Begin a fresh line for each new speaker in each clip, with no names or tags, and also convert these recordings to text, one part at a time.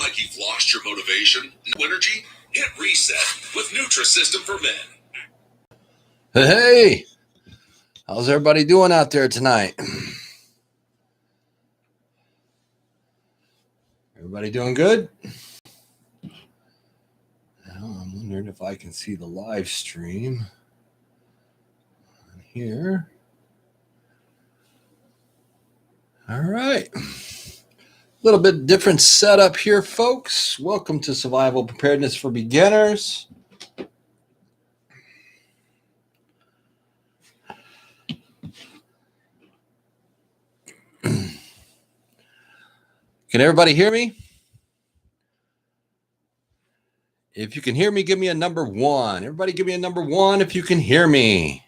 like you've lost your motivation? No energy? Hit reset with Nutrisystem for Men.
Hey, how's everybody doing out there tonight? Everybody doing good? Now I'm wondering if I can see the live stream on here. All right. A little bit different setup here, folks. Welcome to Survival Preparedness for Beginners. Can everybody hear me? If you can hear me, give me a number 1. Everybody give me a number 1 if you can hear me.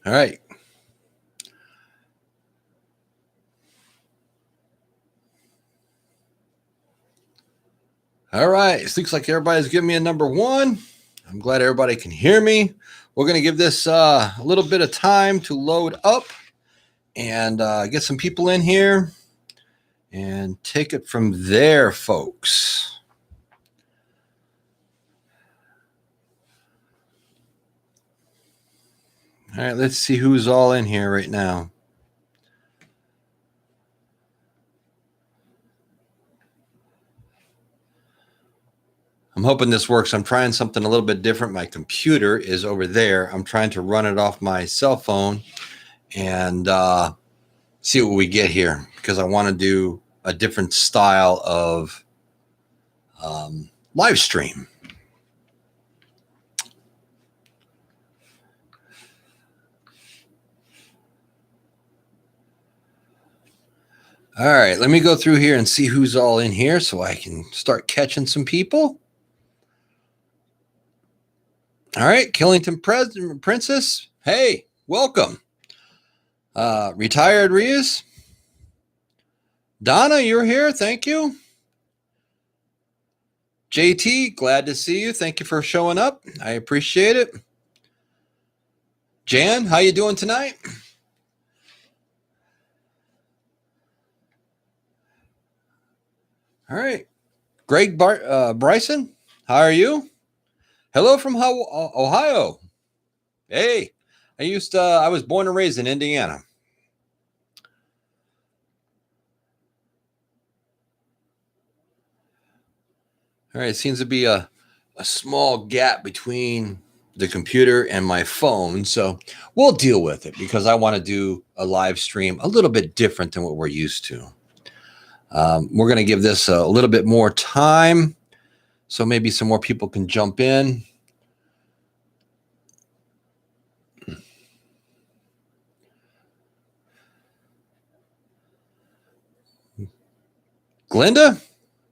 All right. All right. It looks like everybody's giving me a number 1. I'm glad everybody can hear me. We're going to give this a little bit of time to load up and get some people in here and take it from there, folks. All right, let's see who's all in here right now. I'm hoping this works. I'm trying something a little bit different. My computer is over there. I'm trying to run it off my cell phone and see what we get here, because I want to do a different style of live stream. All right, let me go through here and see who's all in here so I can start catching some people. All right, Killington Princess. Hey, welcome. Retired Rias. Donna, you're here. Thank you. JT, glad to see you. Thank you for showing up. I appreciate it. Jan, how you doing tonight? All right. Greg Bryson, how are you? Hello from Ohio. Hey, I was born and raised in Indiana. All right, it seems to be a small gap between the computer and my phone, so we'll deal with it because I want to do a live stream a little bit different than what we're used to. We're going to give this a little bit more time, so maybe some more people can jump in. Glenda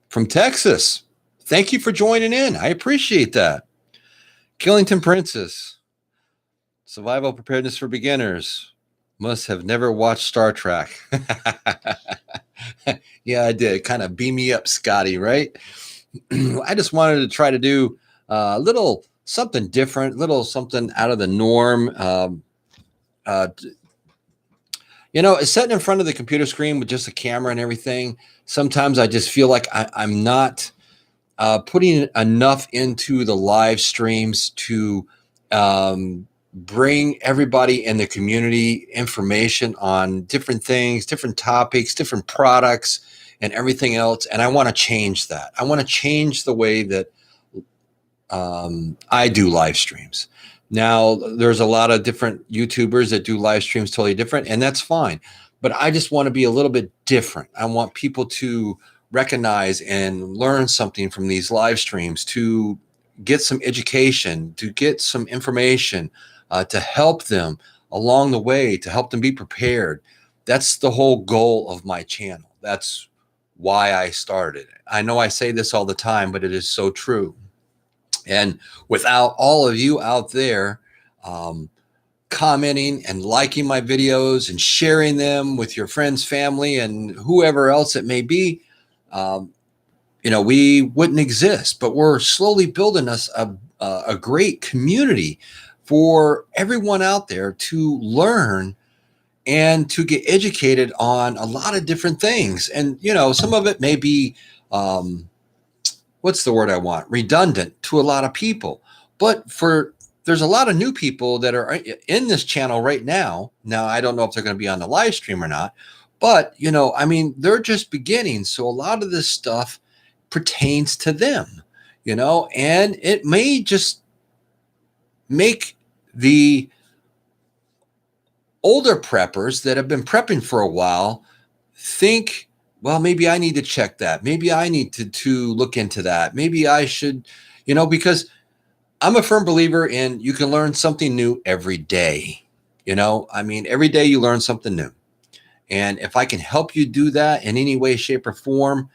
from Texas, thank you for joining in. I appreciate that. Killington Princess, Survival Preparedness for Beginners. Must have never watched Star Trek. Yeah, I did. Kind of beam me up, Scotty, right? I just wanted to try to do a little something different, little something out of the norm. Sitting in front of the computer screen with just a camera and everything, sometimes I just feel like I'm not putting enough into the live streams to bring everybody in the community information on different things, different topics, different products, and everything else. And I want to change that. I want to change the way that I do live streams. Now, there's a lot of different YouTubers that do live streams totally different, and that's fine. But I just want to be a little bit different. I want people to recognize and learn something from these live streams, to get some education, to get some information, to help them along the way, to help them be prepared. That's the whole goal of my channel. That's why I started it. I know I say this all the time, but it is so true. And without all of you out there commenting and liking my videos and sharing them with your friends, family, and whoever else it may be, we wouldn't exist. But we're slowly building us a a great community for everyone out there to learn and to get educated on a lot of different things. And, some of it may be, what's the word I want? Redundant to a lot of people. But there's a lot of new people that are in this channel right now. Now, I don't know if they're going to be on the live stream or not, but, they're just beginning. So a lot of this stuff pertains to them, and it may just make the older preppers that have been prepping for a while think, well, maybe I need to check that. Maybe I need to look into that. Maybe I should, because I'm a firm believer in you can learn something new every day. Every day you learn something new. And if I can help you do that in any way, shape, or form,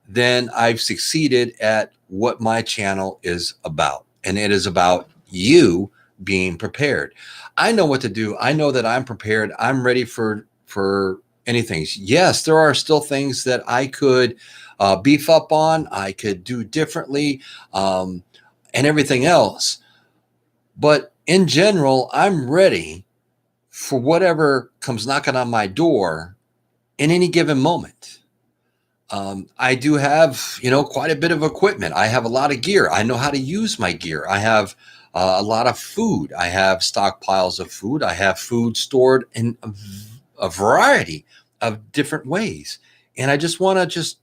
then I've succeeded at what my channel is about. And it is about you being prepared. I know what to do. I know that I'm prepared. I'm ready for anything. Yes, there are still things that I could beef up on. I could do differently and everything else. But in general, I'm ready for whatever comes knocking on my door in any given moment. I do have, quite a bit of equipment. I have a lot of gear. I know how to use my gear. I have a lot of food. I have stockpiles of food. I have food stored in a variety of different ways. And I just want to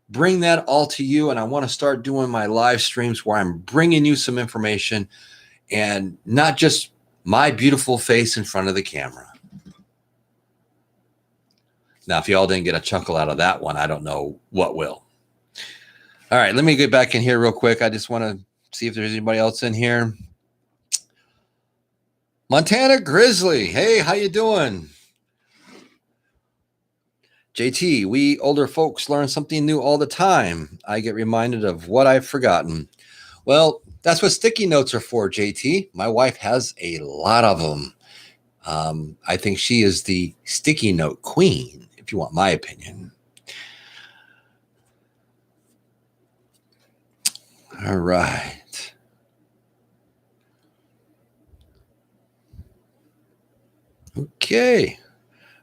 bring that all to you. And I want to start doing my live streams where I'm bringing you some information and not just my beautiful face in front of the camera. Now, if y'all didn't get a chuckle out of that one, I don't know what will. All right, let me get back in here real quick. I just want to see if there's anybody else in here. Montana Grizzly. Hey, how you doing? JT, we older folks learn something new all the time. I get reminded of what I've forgotten. Well, that's what sticky notes are for, JT. My wife has a lot of them. I think she is the sticky note queen, if you want my opinion. All right. Okay.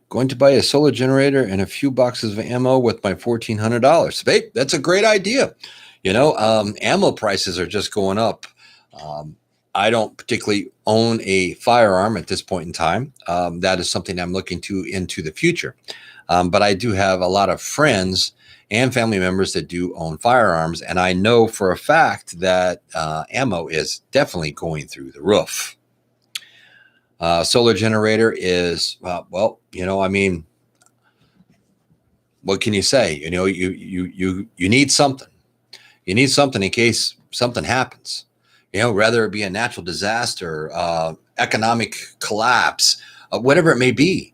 Going to buy a solar generator and a few boxes of ammo with my $1,400. Babe, that's a great idea. Ammo prices are just going up. I don't particularly own a firearm at this point in time. That is something I'm looking into the future. But I do have a lot of friends and family members that do own firearms. And I know for a fact that ammo is definitely going through the roof. Solar generator is, what can you say? You need something. You need something in case something happens. Whether it be a natural disaster, economic collapse, whatever it may be.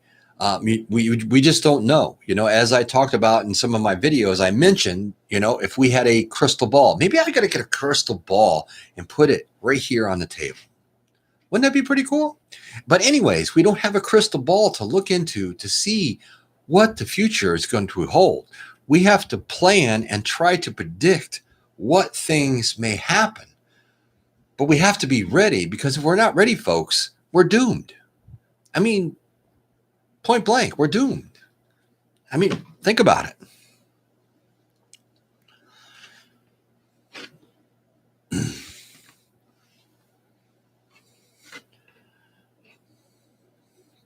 We just don't know. As I talked about in some of my videos, I mentioned, if we had a crystal ball, maybe I got to get a crystal ball and put it right here on the table. Wouldn't that be pretty cool? But anyways, we don't have a crystal ball to look into to see what the future is going to hold. We have to plan and try to predict what things may happen. But we have to be ready, because if we're not ready, folks, we're doomed. Point blank, we're doomed. Think about it.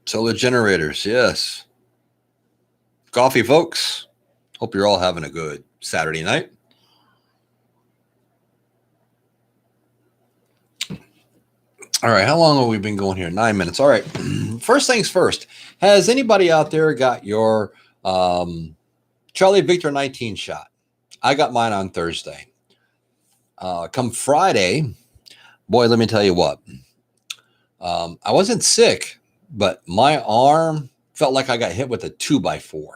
Solar generators, yes. Coffee, folks. Hope you're all having a good Saturday night. All right, how long have we been going here? 9 minutes. All right. First things first. Has anybody out there got your Charlie Victor 19 shot? I got mine on Thursday. Come Friday, boy, let me tell you what. I wasn't sick, but my arm felt like I got hit with a 2x4.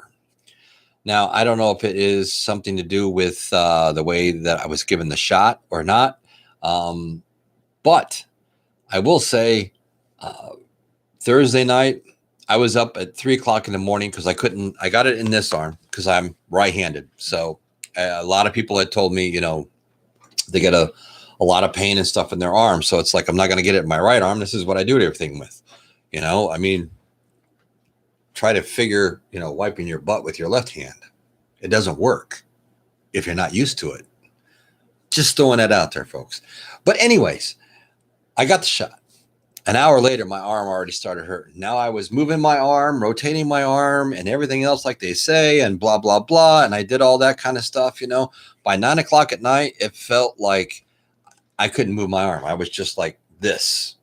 Now, I don't know if it is something to do with the way that I was given the shot or not. But I will say Thursday night, I was up at 3:00 in the morning because I got it in this arm because I'm right-handed. So a lot of people had told me, they get a a lot of pain and stuff in their arm. So it's like, I'm not going to get it in my right arm. This is what I do everything with. I mean, try to figure, wiping your butt with your left hand. It doesn't work if you're not used to it. Just throwing that out there, folks. But anyways, I got the shot. An hour later, my arm already started hurting. Now I was moving my arm, rotating my arm, and everything else like they say, and blah, blah, blah. And I did all that kind of stuff, By 9 o'clock at night, it felt like I couldn't move my arm. I was just like this.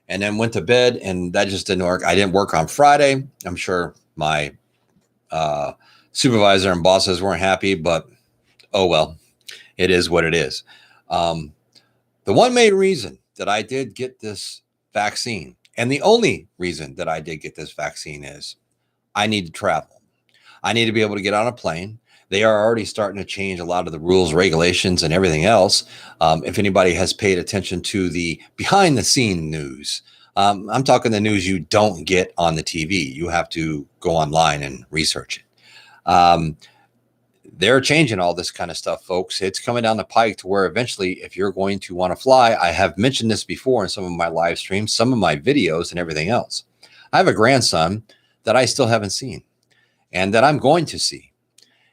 And then went to bed, and that just didn't work. I didn't work on Friday. I'm sure my supervisor and bosses weren't happy, but oh well, it is what it is. The one main reason that I did get this vaccine, and the only reason that I did get this vaccine, is I need to travel. I need to be able to get on a plane. They are already starting to change a lot of the rules, regulations, and everything else. If anybody has paid attention to the behind the scene news, I'm talking the news you don't get on the TV. You have to go online and research it. They're changing all this kind of stuff, folks. It's coming down the pike to where eventually, if you're going to want to fly, I have mentioned this before in some of my live streams, some of my videos, and everything else. I have a grandson that I still haven't seen and that I'm going to see.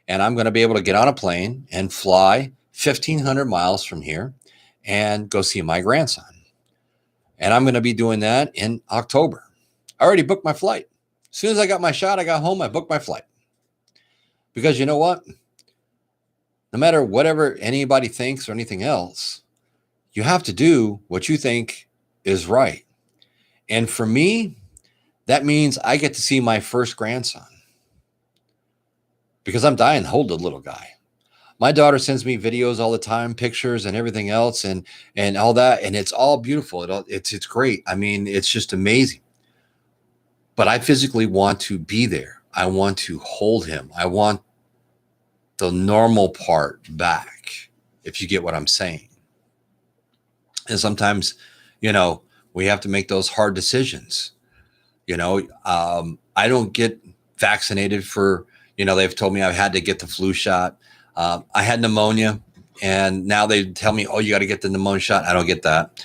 And I'm going to be able to get on a plane and fly 1,500 miles from here and go see my grandson. And I'm going to be doing that in October. I already booked my flight. As soon as I got my shot, I got home, I booked my flight. Because you know what? No matter whatever anybody thinks or anything else, you have to do what you think is right. And for me, that means I get to see my first grandson. Because I'm dying to hold the little guy. My daughter sends me videos all the time, pictures and everything else, and all that, and it's all beautiful. It's great. I mean, it's just amazing. But I physically want to be there. I want to hold him. I want the normal part back, if you get what I'm saying. And sometimes, we have to make those hard decisions. I don't get vaccinated for, they've told me I've had to get the flu shot. I had pneumonia, and now they tell me, oh, you got to get the pneumonia shot. I don't get that.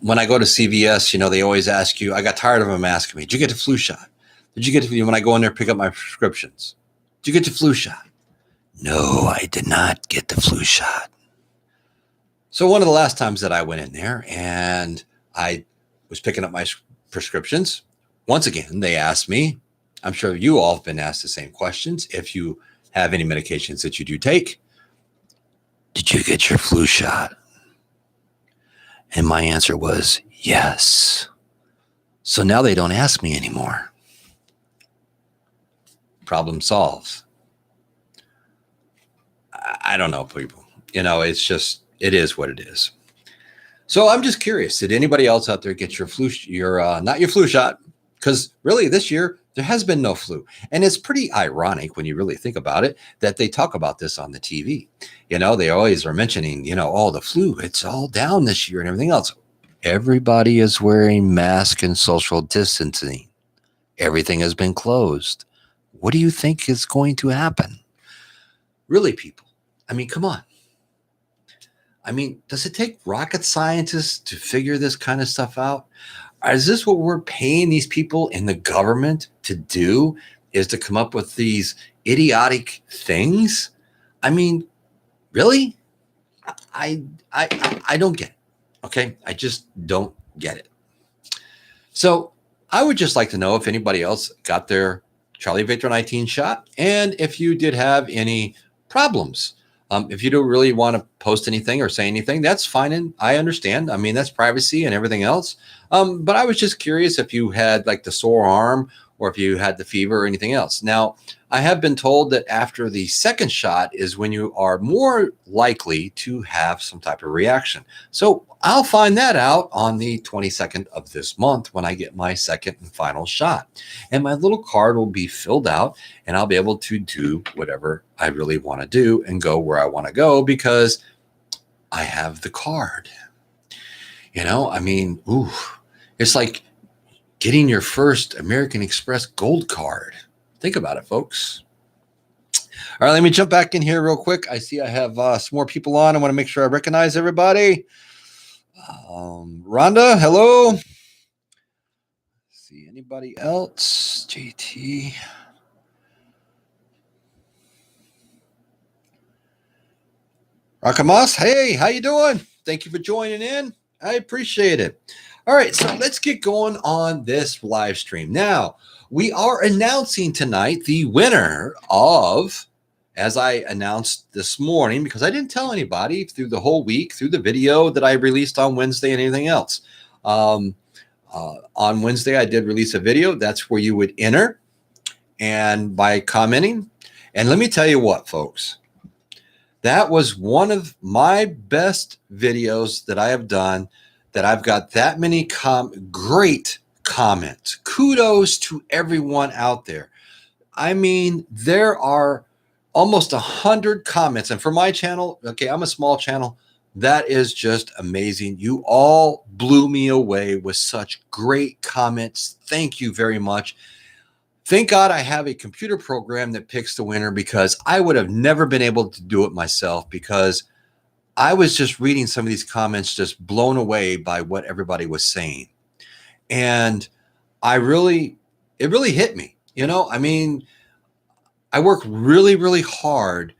When I go to CVS, they always ask you, I got tired of them asking me, did you get the flu shot? Did you get the, when I go in there, pick up my prescriptions, did you get the flu shot? No, I did not get the flu shot. So one of the last times that I went in there and I was picking up my prescriptions, once again, they asked me, I'm sure you all have been asked the same questions. If you have any medications that you do take, did you get your flu shot? And my answer was yes. So now they don't ask me anymore. Problem solved. I don't know, people. It's just, it is what it is. So I'm just curious, did anybody else out there get your not your flu shot? Because really this year, there has been no flu. And it's pretty ironic when you really think about it, that they talk about this on the TV. They always are mentioning, oh, the flu, it's all down this year and everything else. Everybody is wearing masks and social distancing. Everything has been closed. What do you think is going to happen? Really, people? I mean, come on. I mean, does it take rocket scientists to figure this kind of stuff out? Is this what we're paying these people in the government to do, is to come up with these idiotic things? I mean, really? I don't get it. Okay. I just don't get it. So I would just like to know if anybody else got their Charlie Victor 19 shot, and if you did have any problems. If you don't really want to post anything or say anything, that's fine. And I understand. I mean, that's privacy and everything else. But I was just curious if you had like the sore arm, or if you had the fever or anything else. Now, I have been told that after the second shot is when you are more likely to have some type of reaction. So I'll find that out on the 22nd of this month when I get my second and final shot. And my little card will be filled out, and I'll be able to do whatever I really want to do and go where I want to go because I have the card. I mean, it's like getting your first American Express Gold card. Think about it, folks. All right, let me jump back in here real quick. I see I have some more people on. I want to make sure I recognize everybody. Rhonda, hello. See anybody else? JT. Rakamas, hey, how you doing? Thank you for joining in. I appreciate it. All right, so let's get going on this live stream. Now, we are announcing tonight the winner of, as I announced this morning, because I didn't tell anybody through the whole week, through the video that I released on Wednesday and anything else. On Wednesday, I did release a video. That's where you would enter and by commenting. And let me tell you what, folks. That was one of my best videos that I have done, that I've got that many great comments. Kudos to everyone out there. I mean, there are almost 100 comments. And for my channel, okay, I'm a small channel. That is just amazing. You all blew me away with such great comments. Thank you very much. Thank God I have a computer program that picks the winner, because I would have never been able to do it myself, because I was just reading some of these comments, just blown away by what everybody was saying. And it really hit me. You know, I mean, I work really, really hard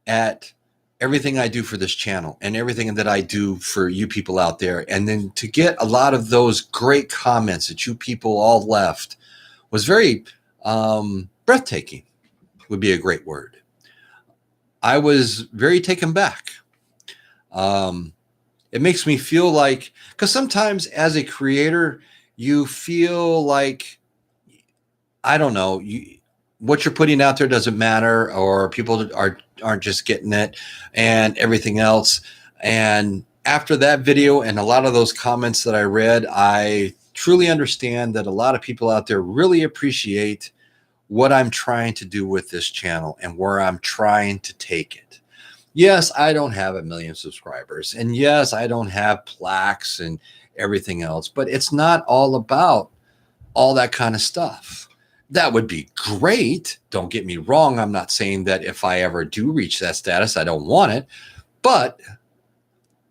at everything I do for this channel and everything that I do for you people out there. And then to get a lot of those great comments that you people all left was very breathtaking, would be a great word. I was very taken back. It makes me feel like, because sometimes as a creator, you feel like, I don't know, what you're putting out there doesn't matter, or people aren't just getting it and everything else. And after that video and a lot of those comments that I read, I truly understand that a lot of people out there really appreciate what I'm trying to do with this channel and where I'm trying to take it. Yes, I don't have 1 million subscribers, and yes, I don't have plaques and everything else, but it's not all about all that kind of stuff. That would be great. Don't get me wrong. I'm not saying that if I ever do reach that status, I don't want it, but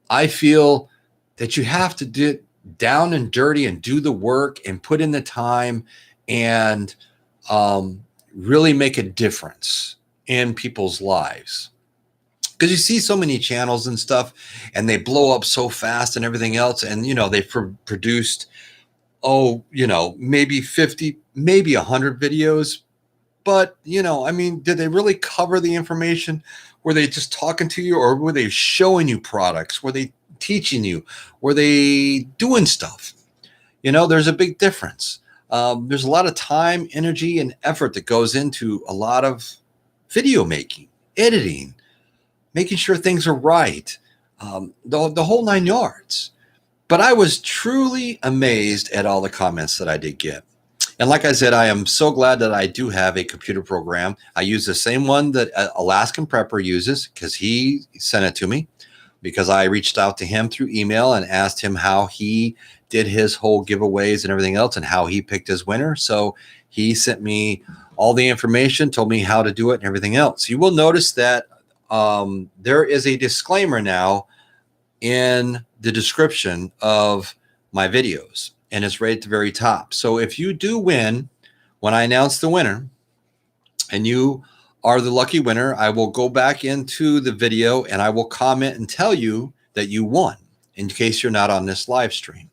I feel that you have to do down and dirty and do the work and put in the time and really make a difference in people's lives. Because you see so many channels and stuff, and they blow up so fast and everything else. And, you know, they've produced, maybe 50, maybe 100 videos. But, I mean, did they really cover the information? Were they just talking to you, or were they showing you products? Were they teaching you? Were they doing stuff? There's a big difference. There's a lot of time, energy, and effort that goes into a lot of video making, editing, making sure things are right, the whole 9 yards. But I was truly amazed at all the comments that I did get. And like I said, I am so glad that I do have a computer program. I use the same one that Alaskan Prepper uses, because he sent it to me, because I reached out to him through email and asked him how he did his whole giveaways and everything else and how he picked his winner. So he sent me all the information, told me how to do it and everything else. You will notice that there is a disclaimer now in the description of my videos, and it's right at the very top. So if you do win, when I announce the winner and you are the lucky winner, I will go back into the video and I will comment and tell you that you won, in case you're not on this live stream.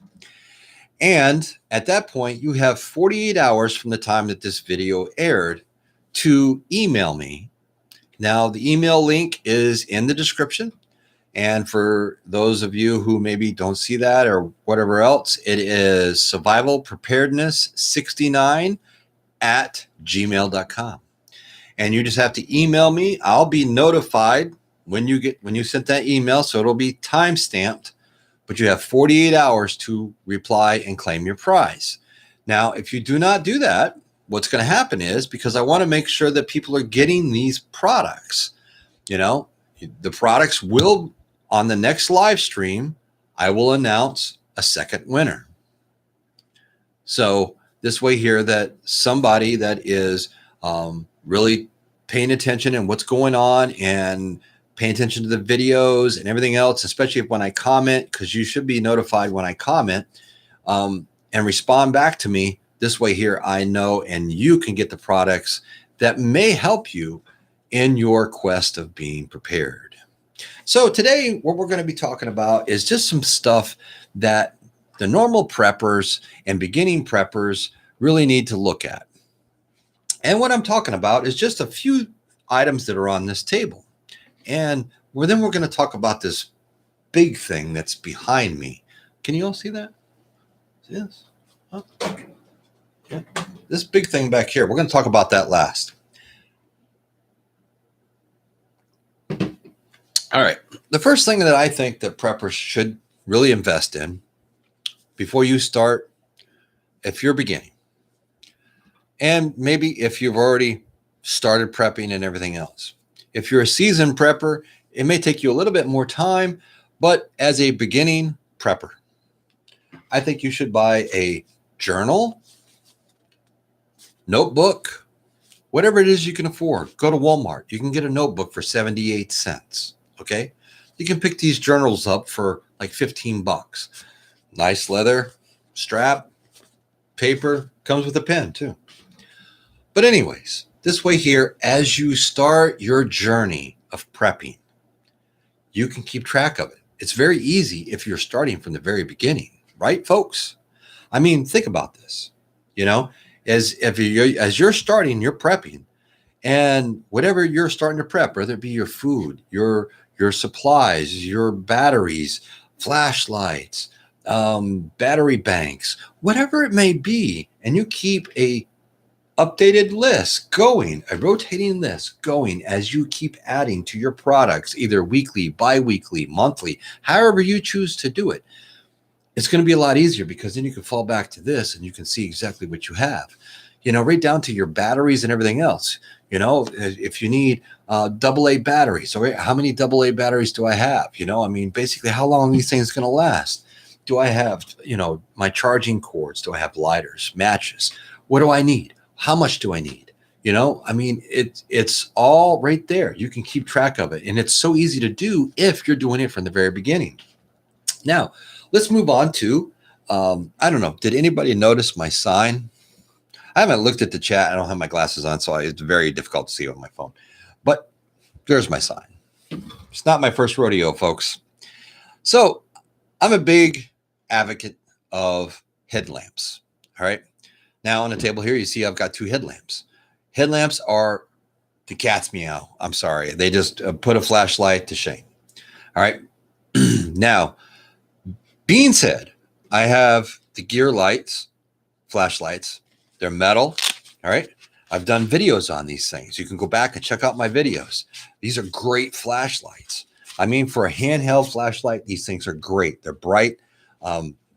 And at that point, you have 48 hours from the time that this video aired to email me. Now, the email link is in the description. And for those of you who maybe don't see that or whatever else, it is survivalpreparedness69@gmail.com. And you just have to email me. I'll be notified when you sent that email, so it'll be time stamped, but you have 48 hours to reply and claim your prize. Now, if you do not do that, what's going to happen is, because I want to make sure that people are getting these products, the products will, on the next live stream, I will announce a second winner. So this way here, that somebody that is really paying attention and what's going on and paying attention to the videos and everything else, especially when I comment, because you should be notified when I comment and respond back to me. This way here, I know, and you can get the products that may help you in your quest of being prepared. So today, what we're going to be talking about is just some stuff that the normal preppers and beginning preppers really need to look at. And what I'm talking about is just a few items that are on this table. And then we're going to talk about this big thing that's behind me. Can you all see that? Yes. Oh. Yeah. This big thing back here, we're going to talk about that last. All right. The first thing that I think that preppers should really invest in before you start, if you're beginning, and maybe if you've already started prepping and everything else. If you're a seasoned prepper, it may take you a little bit more time, but as a beginning prepper, I think you should buy a journal, notebook, whatever it is you can afford. Go to Walmart. You can get a notebook for 78 cents. Okay. You can pick these journals up for like 15 bucks. Nice leather strap, paper, comes with a pen too. But anyways, this way here, as you start your journey of prepping, you can keep track of it. It's very easy if you're starting from the very beginning, right, folks? I mean, think about this. You know, as you're starting, you're prepping, and whatever you're starting to prep, whether it be your food, your supplies, your batteries, flashlights, battery banks, whatever it may be, and you keep a updated list going, a rotating list going as you keep adding to your products, either weekly, bi-weekly, monthly, however you choose to do it. It's going to be a lot easier because then you can fall back to this and you can see exactly what you have, you know, right down to your batteries and everything else. You know, if you need AA batteries, so how many AA batteries do I have? You know, I mean, basically how long are these things going to last? Do I have, you know, my charging cords? Do I have lighters, matches? What do I need? How much do I need? You know, I mean, it's all right there. You can keep track of it. And it's so easy to do if you're doing it from the very beginning. Now, let's move on to, I don't know, did anybody notice my sign? I haven't looked at the chat. I don't have my glasses on, so it's very difficult to see on my phone. But there's my sign. It's not my first rodeo, folks. So I'm a big advocate of headlamps. All right. Now on the table here, you see I've got two headlamps. Headlamps are the cat's meow. I'm sorry. They just put a flashlight to shame. All right. Now, being said, I have the gear lights, flashlights. They're metal. All right. I've done videos on these things. You can go back and check out my videos. These are great flashlights. I mean, for a handheld flashlight, these things are great. They're bright.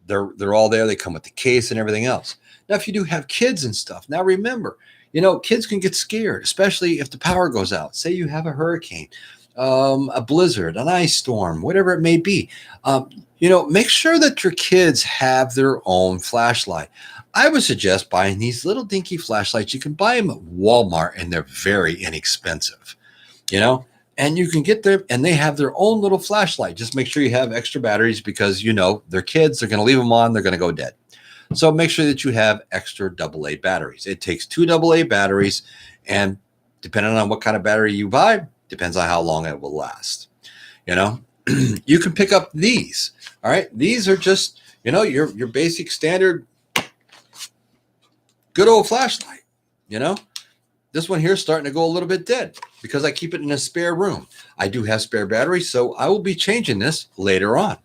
They're all there. They come with the case and everything else. Now, if you do have kids and stuff, now remember, you know, kids can get scared, especially if the power goes out. Say you have a hurricane, a blizzard, an ice storm, whatever it may be. You know, make sure that your kids have their own flashlight. I would suggest buying these little dinky flashlights. You can buy them at Walmart, and they're very inexpensive, you know, and you can get them, and they have their own little flashlight. Just make sure you have extra batteries because, you know, they're kids. They're going to leave them on. They're going to go dead. So make sure that you have extra AA batteries. It takes 2 AA batteries, and depending on what kind of battery you buy, depends on how long it will last. You know, you can pick up these. All right. These are just, you know, your basic standard good old flashlight. You know, this one here is starting to go a little bit dead because I keep it in a spare room. I do have spare batteries, so I will be changing this later on.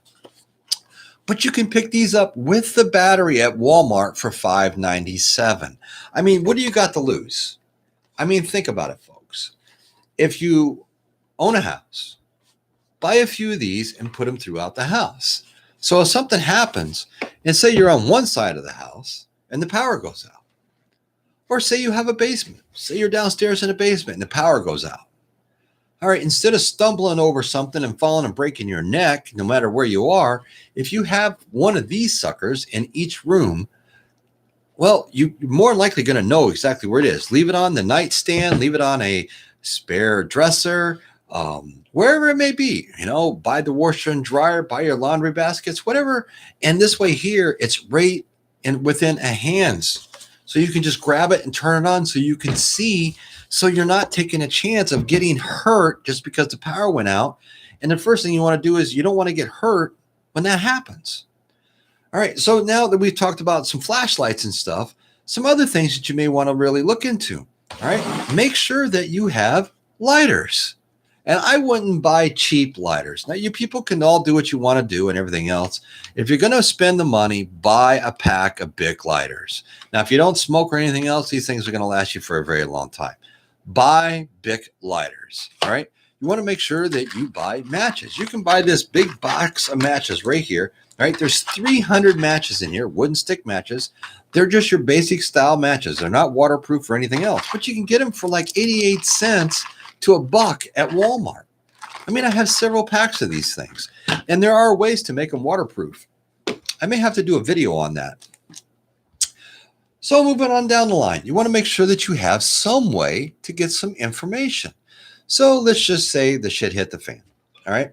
But you can pick these up with the battery at Walmart for $5.97. I mean, what do you got to lose? I mean, think about it, folks. If you own a house, buy a few of these and put them throughout the house. So if something happens, and say you're on one side of the house and the power goes out, or say you have a basement, say you're downstairs in a basement and the power goes out. All right, instead of stumbling over something and falling and breaking your neck, no matter where you are, if you have one of these suckers in each room, well, you're more likely going to know exactly where it is. Leave it on the nightstand, leave it on a spare dresser, wherever it may be, buy the washer and dryer, buy your laundry baskets, whatever. And this way here, it's right within a hands. So you can just grab it and turn it on so you can see, so you're not taking a chance of getting hurt just because the power went out. And the first thing you want to do is you don't want to get hurt when that happens. All right. So now that we've talked about some flashlights and stuff, some other things that you may want to really look into. All right. Make sure that you have lighters. And I wouldn't buy cheap lighters. Now, you people can all do what you want to do and everything else. If you're going to spend the money, buy a pack of Bic lighters. Now, if you don't smoke or anything else, these things are going to last you for a very long time. Buy Bic lighters. All right. You want to make sure that you buy matches. You can buy this big box of matches right here. All right. There's 300 matches in here, wooden stick matches. They're just your basic style matches. They're not waterproof or anything else, but you can get them for like 88 cents to $1 at Walmart. I mean, I have several packs of these things, and there are ways to make them waterproof. I may have to do a video on that. So moving on down the line, you want to make sure that you have some way to get some information. So let's just say the shit hit the fan, all right?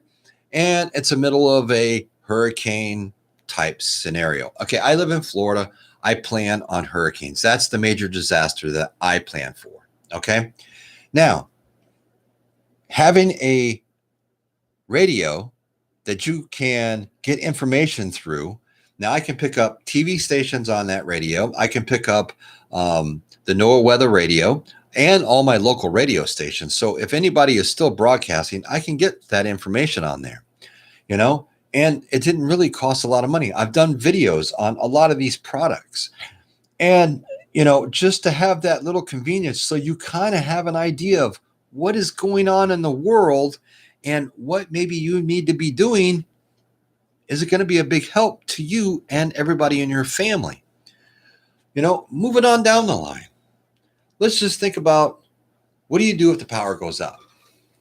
And it's the middle of a hurricane type scenario. Okay, I live in Florida. I plan on hurricanes. That's the major disaster that I plan for, okay? Now, having a radio that you can get information through. Now I can pick up TV stations on that radio. I can pick up the NOAA weather radio and all my local radio stations. So if anybody is still broadcasting, I can get that information on there, and it didn't really cost a lot of money. I've done videos on a lot of these products, and, just to have that little convenience. So you kind of have an idea of what is going on in the world and what maybe you need to be doing. Is it going to be a big help to you and everybody in your family? Moving on down the line. Let's just think about, what do you do if the power goes out?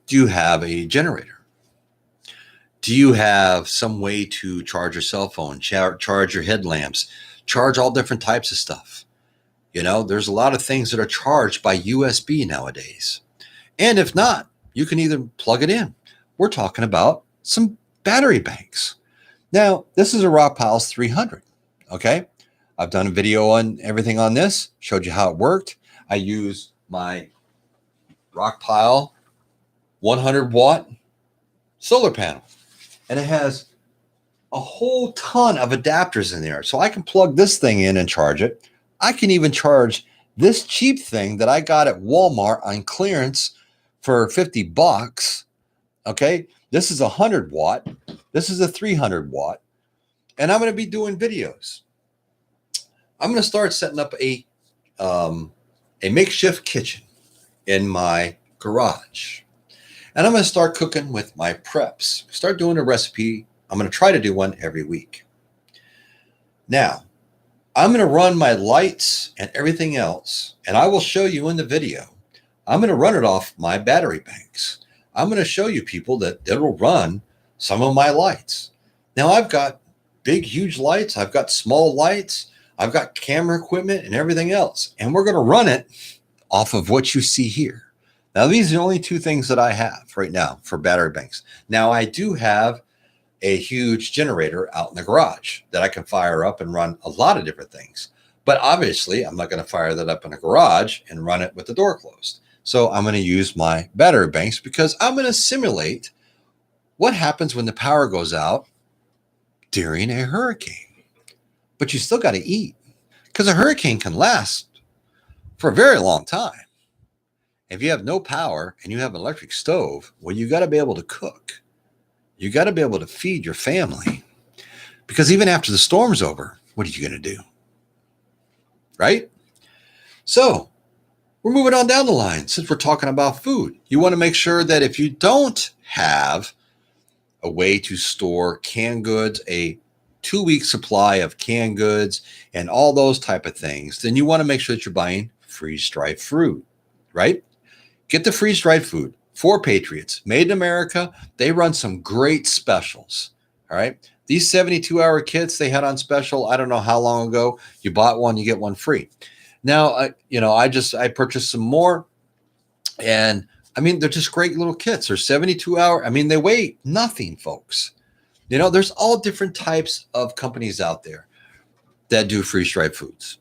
Do you have a generator? Do you have some way to charge your cell phone, charge your headlamps, charge all different types of stuff? There's a lot of things that are charged by USB nowadays. And if not, you can either plug it in. We're talking about some battery banks. Now, this is a Rockpiles 300, okay? I've done a video on everything on this, showed you how it worked. I use my Rockpile 100-watt solar panel, and it has a whole ton of adapters in there. So I can plug this thing in and charge it. I can even charge this cheap thing that I got at Walmart on clearance for $50. Okay. This is 100-watt. This is a 300-watt. And I'm going to be doing videos. I'm going to start setting up a makeshift kitchen in my garage. And I'm going to start cooking with my preps. Start doing a recipe. I'm going to try to do one every week. Now, I'm going to run my lights and everything else, and I will show you in the video. I'm going to run it off my battery banks. I'm going to show you people that it'll run some of my lights. Now, I've got big, huge lights. I've got small lights. I've got camera equipment and everything else. And we're going to run it off of what you see here. Now, these are the only two things that I have right now for battery banks. Now, I do have a huge generator out in the garage that I can fire up and run a lot of different things. But obviously, I'm not going to fire that up in a garage and run it with the door closed. So I'm going to use my battery banks because I'm going to simulate what happens when the power goes out during a hurricane. But you still got to eat, because a hurricane can last for a very long time. If you have no power and you have an electric stove, well, you got to be able to cook. You got to be able to feed your family, because even after the storm's over, what are you going to do? Right? So we're moving on down the line. Since we're talking about food, you want to make sure that if you don't have a way to store canned goods, a 2-week supply of canned goods and all those type of things, then you want to make sure that you're buying freeze-dried fruit, right? Get the freeze-dried food. For Patriots, made in America. They run some great specials. All right. These 72-hour kits they had on special, I don't know how long ago. You bought one, you get one free. Now, I purchased some more, and I mean, they're just great little kits. They're 72 hour. I mean, they weigh nothing, folks. You know, there's all different types of companies out there that do freeze-dried foods.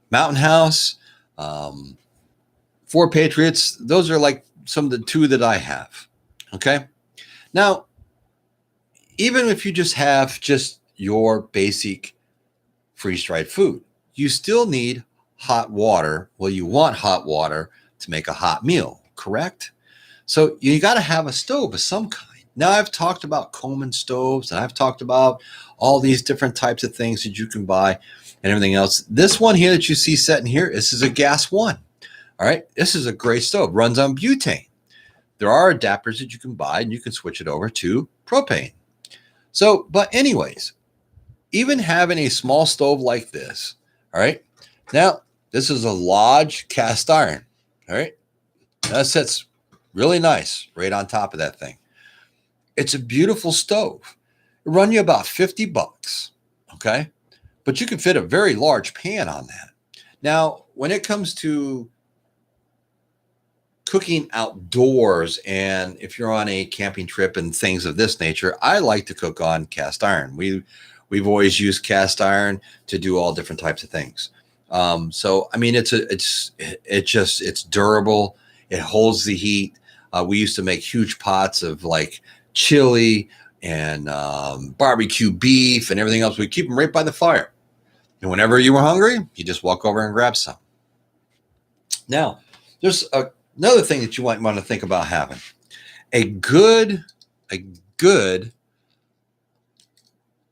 Mountain House, Four Patriots, those are like some of the two that I have. Okay. Now, even if you just have just your basic freeze-dried food, you still need hot water. Well, you want hot water to make a hot meal, correct? So you got to have a stove of some kind. Now, I've talked about Coleman stoves, and I've talked about all these different types of things that you can buy and everything else. This one here that you see sitting here, this is a gas one. All right. This is a great stove, runs on butane. There are adapters that you can buy, and you can switch it over to propane. So, but anyways, even having a small stove like this, all right. Now, this is a Lodge cast iron. All right. That sits really nice right on top of that thing. It's a beautiful stove. It'll run you about $50. Okay. But you can fit a very large pan on that. Now, when it comes to cooking outdoors, and if you're on a camping trip and things of this nature, I like to cook on cast iron. We've always used cast iron to do all different types of things. So I mean, it's durable. It holds the heat. We used to make huge pots of like chili and barbecue beef and everything else. We keep them right by the fire. And whenever you were hungry, you just walk over and grab some. Now, there's another thing that you might want to think about having. A good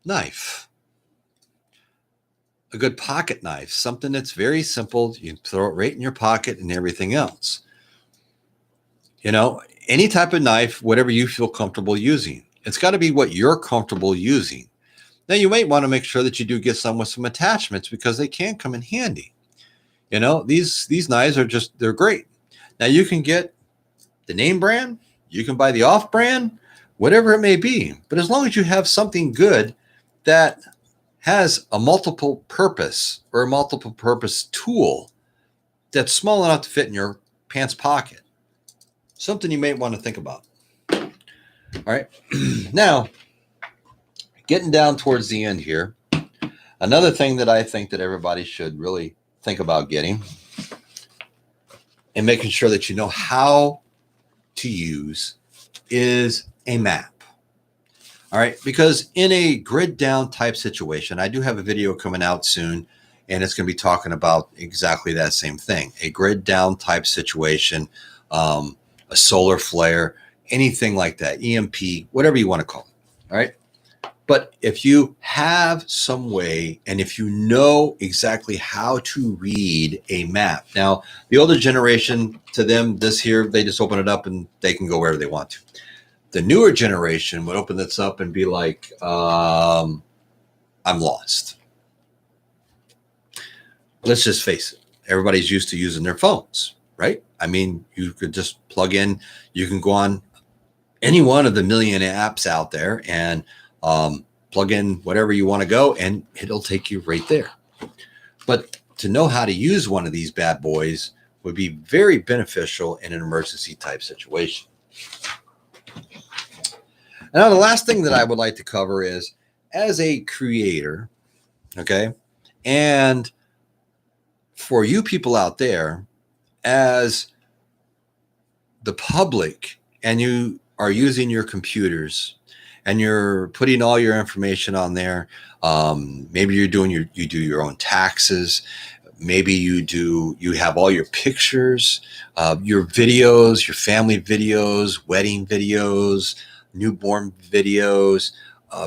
knife. A good pocket knife. Something that's very simple. You can throw it right in your pocket and everything else. You know, any type of knife, whatever you feel comfortable using. It's got to be what you're comfortable using. Now, you might want to make sure that you do get some with some attachments because they can come in handy. You know, these knives are they're great. Now, you can get the name brand, you can buy the off brand, whatever it may be. But as long as you have something good that has a multiple purpose or a multiple purpose tool that's small enough to fit in your pants pocket, something you may want to think about. All right. Now, getting down towards the end here, another thing that I think that everybody should really think about getting and making sure that you know how to use is a map. All right. Because in a grid down type situation, I do have a video coming out soon, and it's going to be talking about exactly that same thing. A grid down type situation, a solar flare, anything like that, EMP, whatever you want to call it. All right. But if you have some way, and if you know exactly how to read a map. Now, the older generation, to them, this here, they just open it up and they can go wherever they want to. The newer generation would open this up and be like, I'm lost. Let's just face it. Everybody's used to using their phones, right? I mean, you could just plug in, you can go on any one of the million apps out there and plug in whatever you want to go, and it'll take you right there. But to know how to use one of these bad boys would be very beneficial in an emergency type situation. Now, the last thing that I would like to cover is, as a creator, okay, and for you people out there, as the public, and you are using your computers and you're putting all your information on there. Maybe you do your own taxes. Maybe you have all your pictures, your videos, your family videos, wedding videos, newborn videos,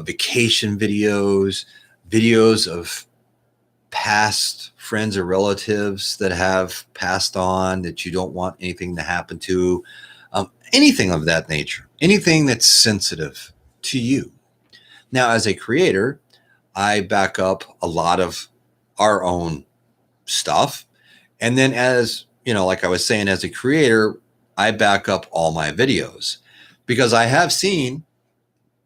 vacation videos, videos of past friends or relatives that have passed on that you don't want anything to happen to, anything of that nature, anything that's sensitive to you. Now, as a creator, I back up a lot of our own stuff. And then, as you know, like I was saying, as a creator, I back up all my videos because I have seen,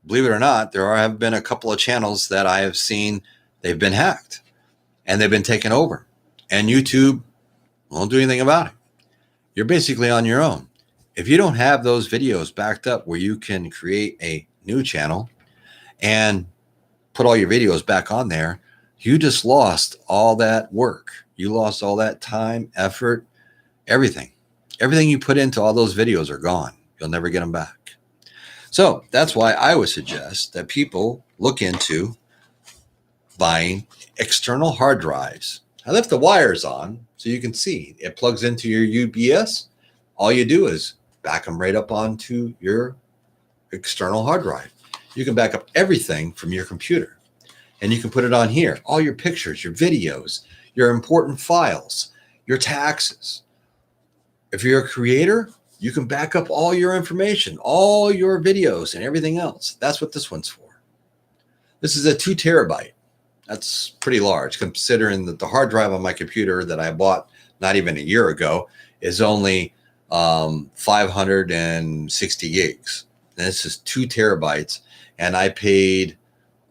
believe it or not, there have been a couple of channels that I have seen, they've been hacked and they've been taken over, and YouTube won't do anything about it. You're basically on your own. if you don't have those videos backed up where you can create a new channel and put all your videos back on there, you just lost all that work. You lost all that time, effort, everything. Everything you put into all those videos are gone. You'll never get them back. So that's why I would suggest that people look into buying external hard drives. I left the wires on so you can see it plugs into your UBS. All you do is back them right up onto your external hard drive. You can back up everything from your computer, and you can put it on here. All your pictures, your videos, your important files, your taxes. If you're a creator, you can back up all your information, all your videos and everything else. That's what this one's for. This is a 2 terabyte. That's pretty large considering that the hard drive on my computer that I bought not even a year ago is only 560 gigs. And this is 2 terabytes, and I paid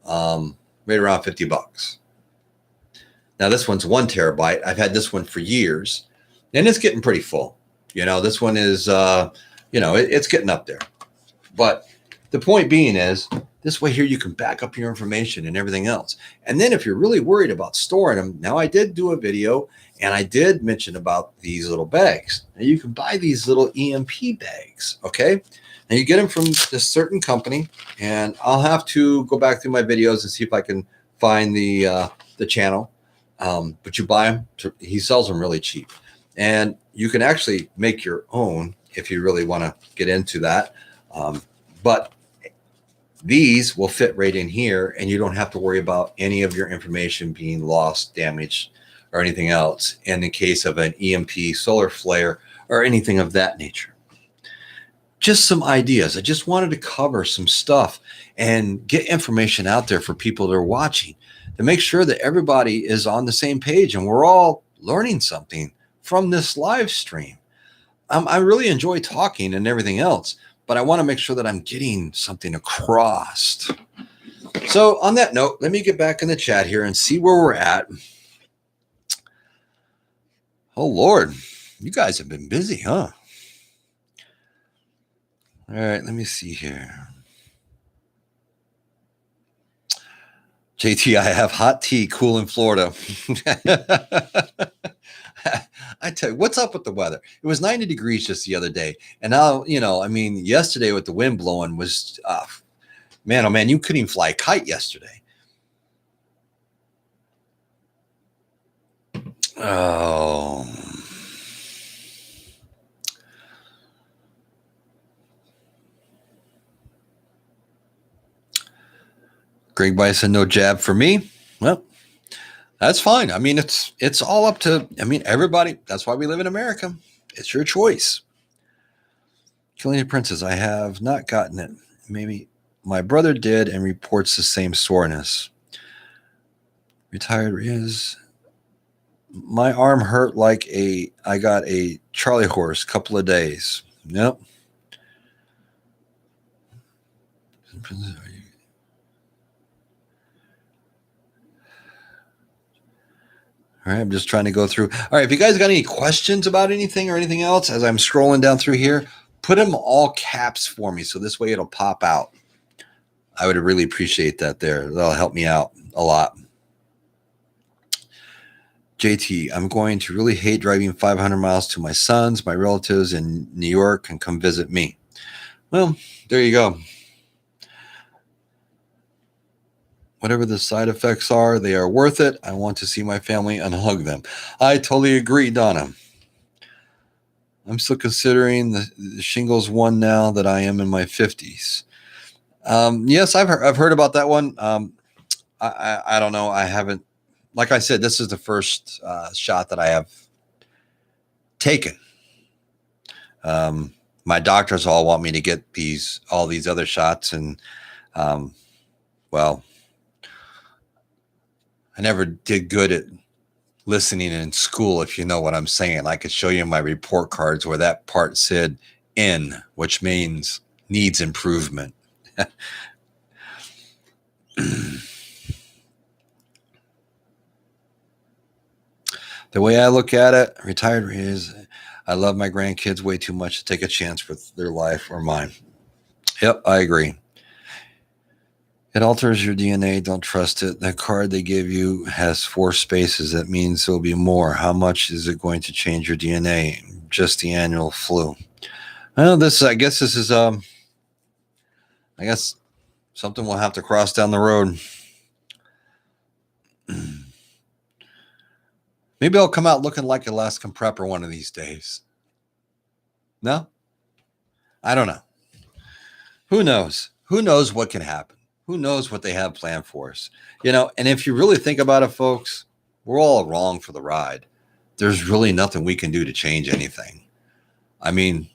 right around $50. Now this one's 1 terabyte. I've had this one for years, and it's getting pretty full. This one is, it's getting up there. But the point being is, this way here you can back up your information and everything else. And then if you're really worried about storing them, now I did do a video and I did mention about these little bags. Now you can buy these little EMP bags, okay? Now you get them from this certain company, and I'll have to go back through my videos and see if I can find the channel. But you buy them, he sells them really cheap. And you can actually make your own if you really want to get into that. But these will fit right in here, and you don't have to worry about any of your information being lost, damaged, or anything else in the case of an EMP, solar flare, or anything of that nature. Just some ideas. I just wanted to cover some stuff and get information out there for people that are watching to make sure that everybody is on the same page and we're all learning something from this live stream. I really enjoy talking and everything else, but I want to make sure that I'm getting something across. So on that note, let me get back in the chat here and see where we're at. Oh, Lord, you guys have been busy, huh? All right, let me see here. JT, I have hot tea, cool in Florida. I tell you, what's up with the weather? It was 90 degrees just the other day. And now, yesterday with the wind blowing was, man, oh man, you couldn't even fly a kite yesterday. Oh. Greg Bison, no jab for me. Well, that's fine. I mean, it's all up to, everybody. That's why we live in America. It's your choice. Killing the Princess, I have not gotten it. Maybe my brother did and reports the same soreness. Retired is, my arm hurt like I got a Charlie horse couple of days. Nope. All right, I'm just trying to go through. All right, if you guys got any questions about anything or anything else as I'm scrolling down through here, put them all caps for me so this way it'll pop out. I would really appreciate that there. That'll help me out a lot. JT, I'm going to really hate driving 500 miles to my sons, my relatives in New York, and come visit me. Well, there you go. Whatever the side effects are, they are worth it. I want to see my family and hug them. I totally agree, Donna. I'm still considering the shingles one now that I am in my 50s. Yes, I've heard about that one. I don't know. I haven't. Like I said, this is the first shot that I have taken. My doctors all want me to get all these other shots, and well, I never did good at listening in school, if you know what I'm saying. I could show you my report cards where that part said N, which means needs improvement. The way I look at it, retired is I love my grandkids way too much to take a chance with their life or mine. Yep, I agree. It alters your DNA. Don't trust it. That card they give you has 4 spaces. That means there'll be more. How much is it going to change your DNA? Just the annual flu. Well, I guess this is I guess something we'll have to cross down the road. Maybe I'll come out looking like Alaskan prepper one of these days. No? I don't know. Who knows? Who knows what can happen? Who knows what they have planned for us? And if you really think about it, folks, we're all wrong for the ride. There's really nothing we can do to change anything. I mean,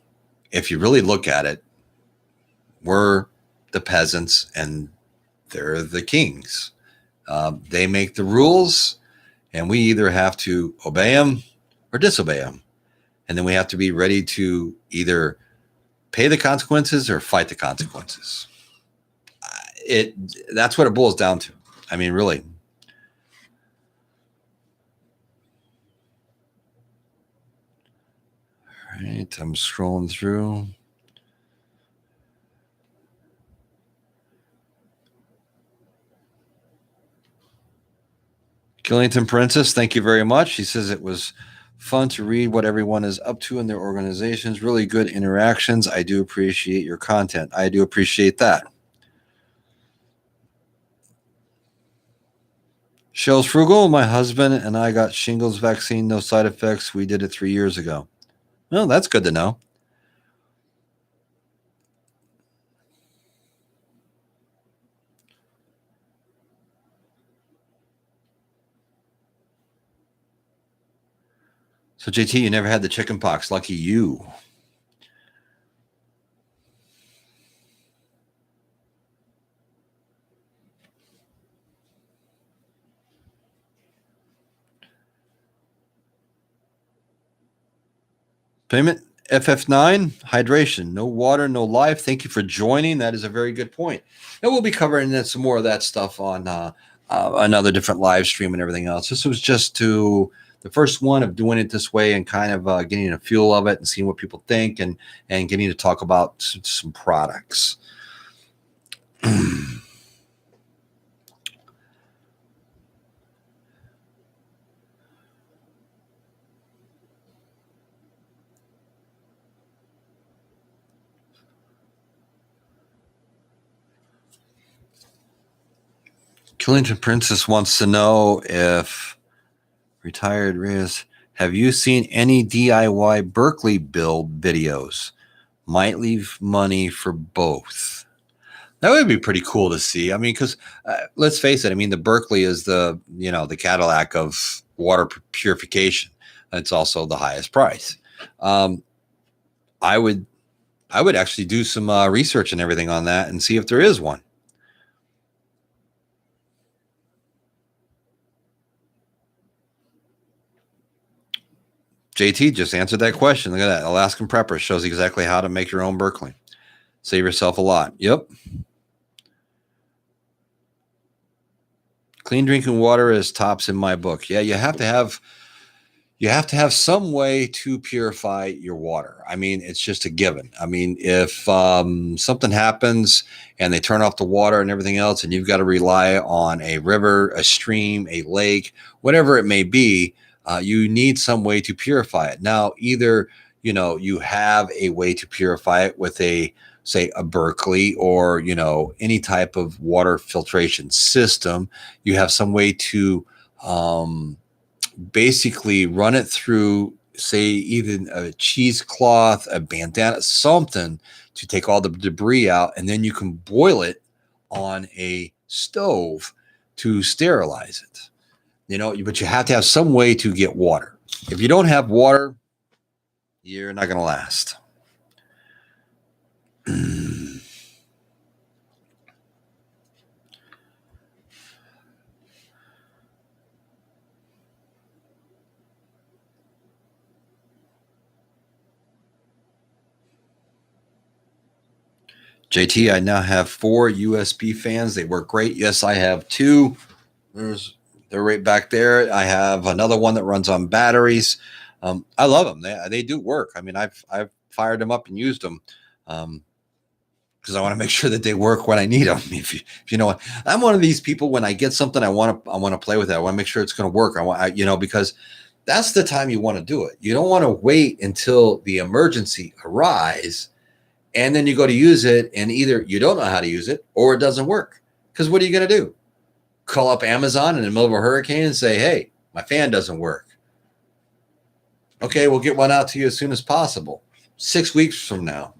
if you really look at it, we're the peasants and they're the kings. They make the rules, and we either have to obey them or disobey them. And then we have to be ready to either pay the consequences or fight the consequences. That's what it boils down to. I mean, really. All right, I'm scrolling through. Killington Princess, thank you very much. She says it was fun to read what everyone is up to in their organizations. Really good interactions. I do appreciate your content. I do appreciate that. Shell's Frugal, my husband and I got shingles vaccine, no side effects. We did it 3 years ago. Well, that's good to know. So, JT, you never had the chicken pox. Lucky you. Payment FF9, hydration, no water, no life. Thank you for joining. That is a very good point. And we'll be covering some more of that stuff on another different live stream and everything else. This was just the first one of doing it this way and kind of getting a feel of it and seeing what people think and getting to talk about some products. Killington Princess wants to know if retired Riz, have you seen any DIY Berkeley build videos? Might leave money for both. That would be pretty cool to see. I mean, because let's face it. I mean, the Berkeley is the Cadillac of water purification. It's also the highest price. I would actually do some research and everything on that and see if there is one. JT just answered that question. Look at that. Alaskan Prepper shows exactly how to make your own Berkeley. Save yourself a lot. Yep. Clean drinking water is tops in my book. Yeah, you have to have some way to purify your water. I mean, it's just a given. I mean, if something happens and they turn off the water and everything else, and you've got to rely on a river, a stream, a lake, whatever it may be, you need some way to purify it. Now, either you have a way to purify it with a Berkeley or any type of water filtration system. You have some way to basically run it through, say, either a cheesecloth, a bandana, something to take all the debris out, and then you can boil it on a stove to sterilize it. But you have to have some way to get water. If you don't have water, you're not going to last. JT, I now have 4 USB fans. They work great. Yes, I have 2. They're right back there. I have another one that runs on batteries. I love them. They do work. I mean, I've fired them up and used them. Because I want to make sure that they work when I need them. If you know what, I'm one of these people, when I get something, I want to play with it. I want to make sure it's going to work. Because that's the time you want to do it. You don't want to wait until the emergency arises and then you go to use it and either you don't know how to use it or it doesn't work. Because what are you going to do? Call up Amazon in the middle of a hurricane and say, hey, my fan doesn't work. Okay, we'll get one out to you as soon as possible. 6 weeks from now,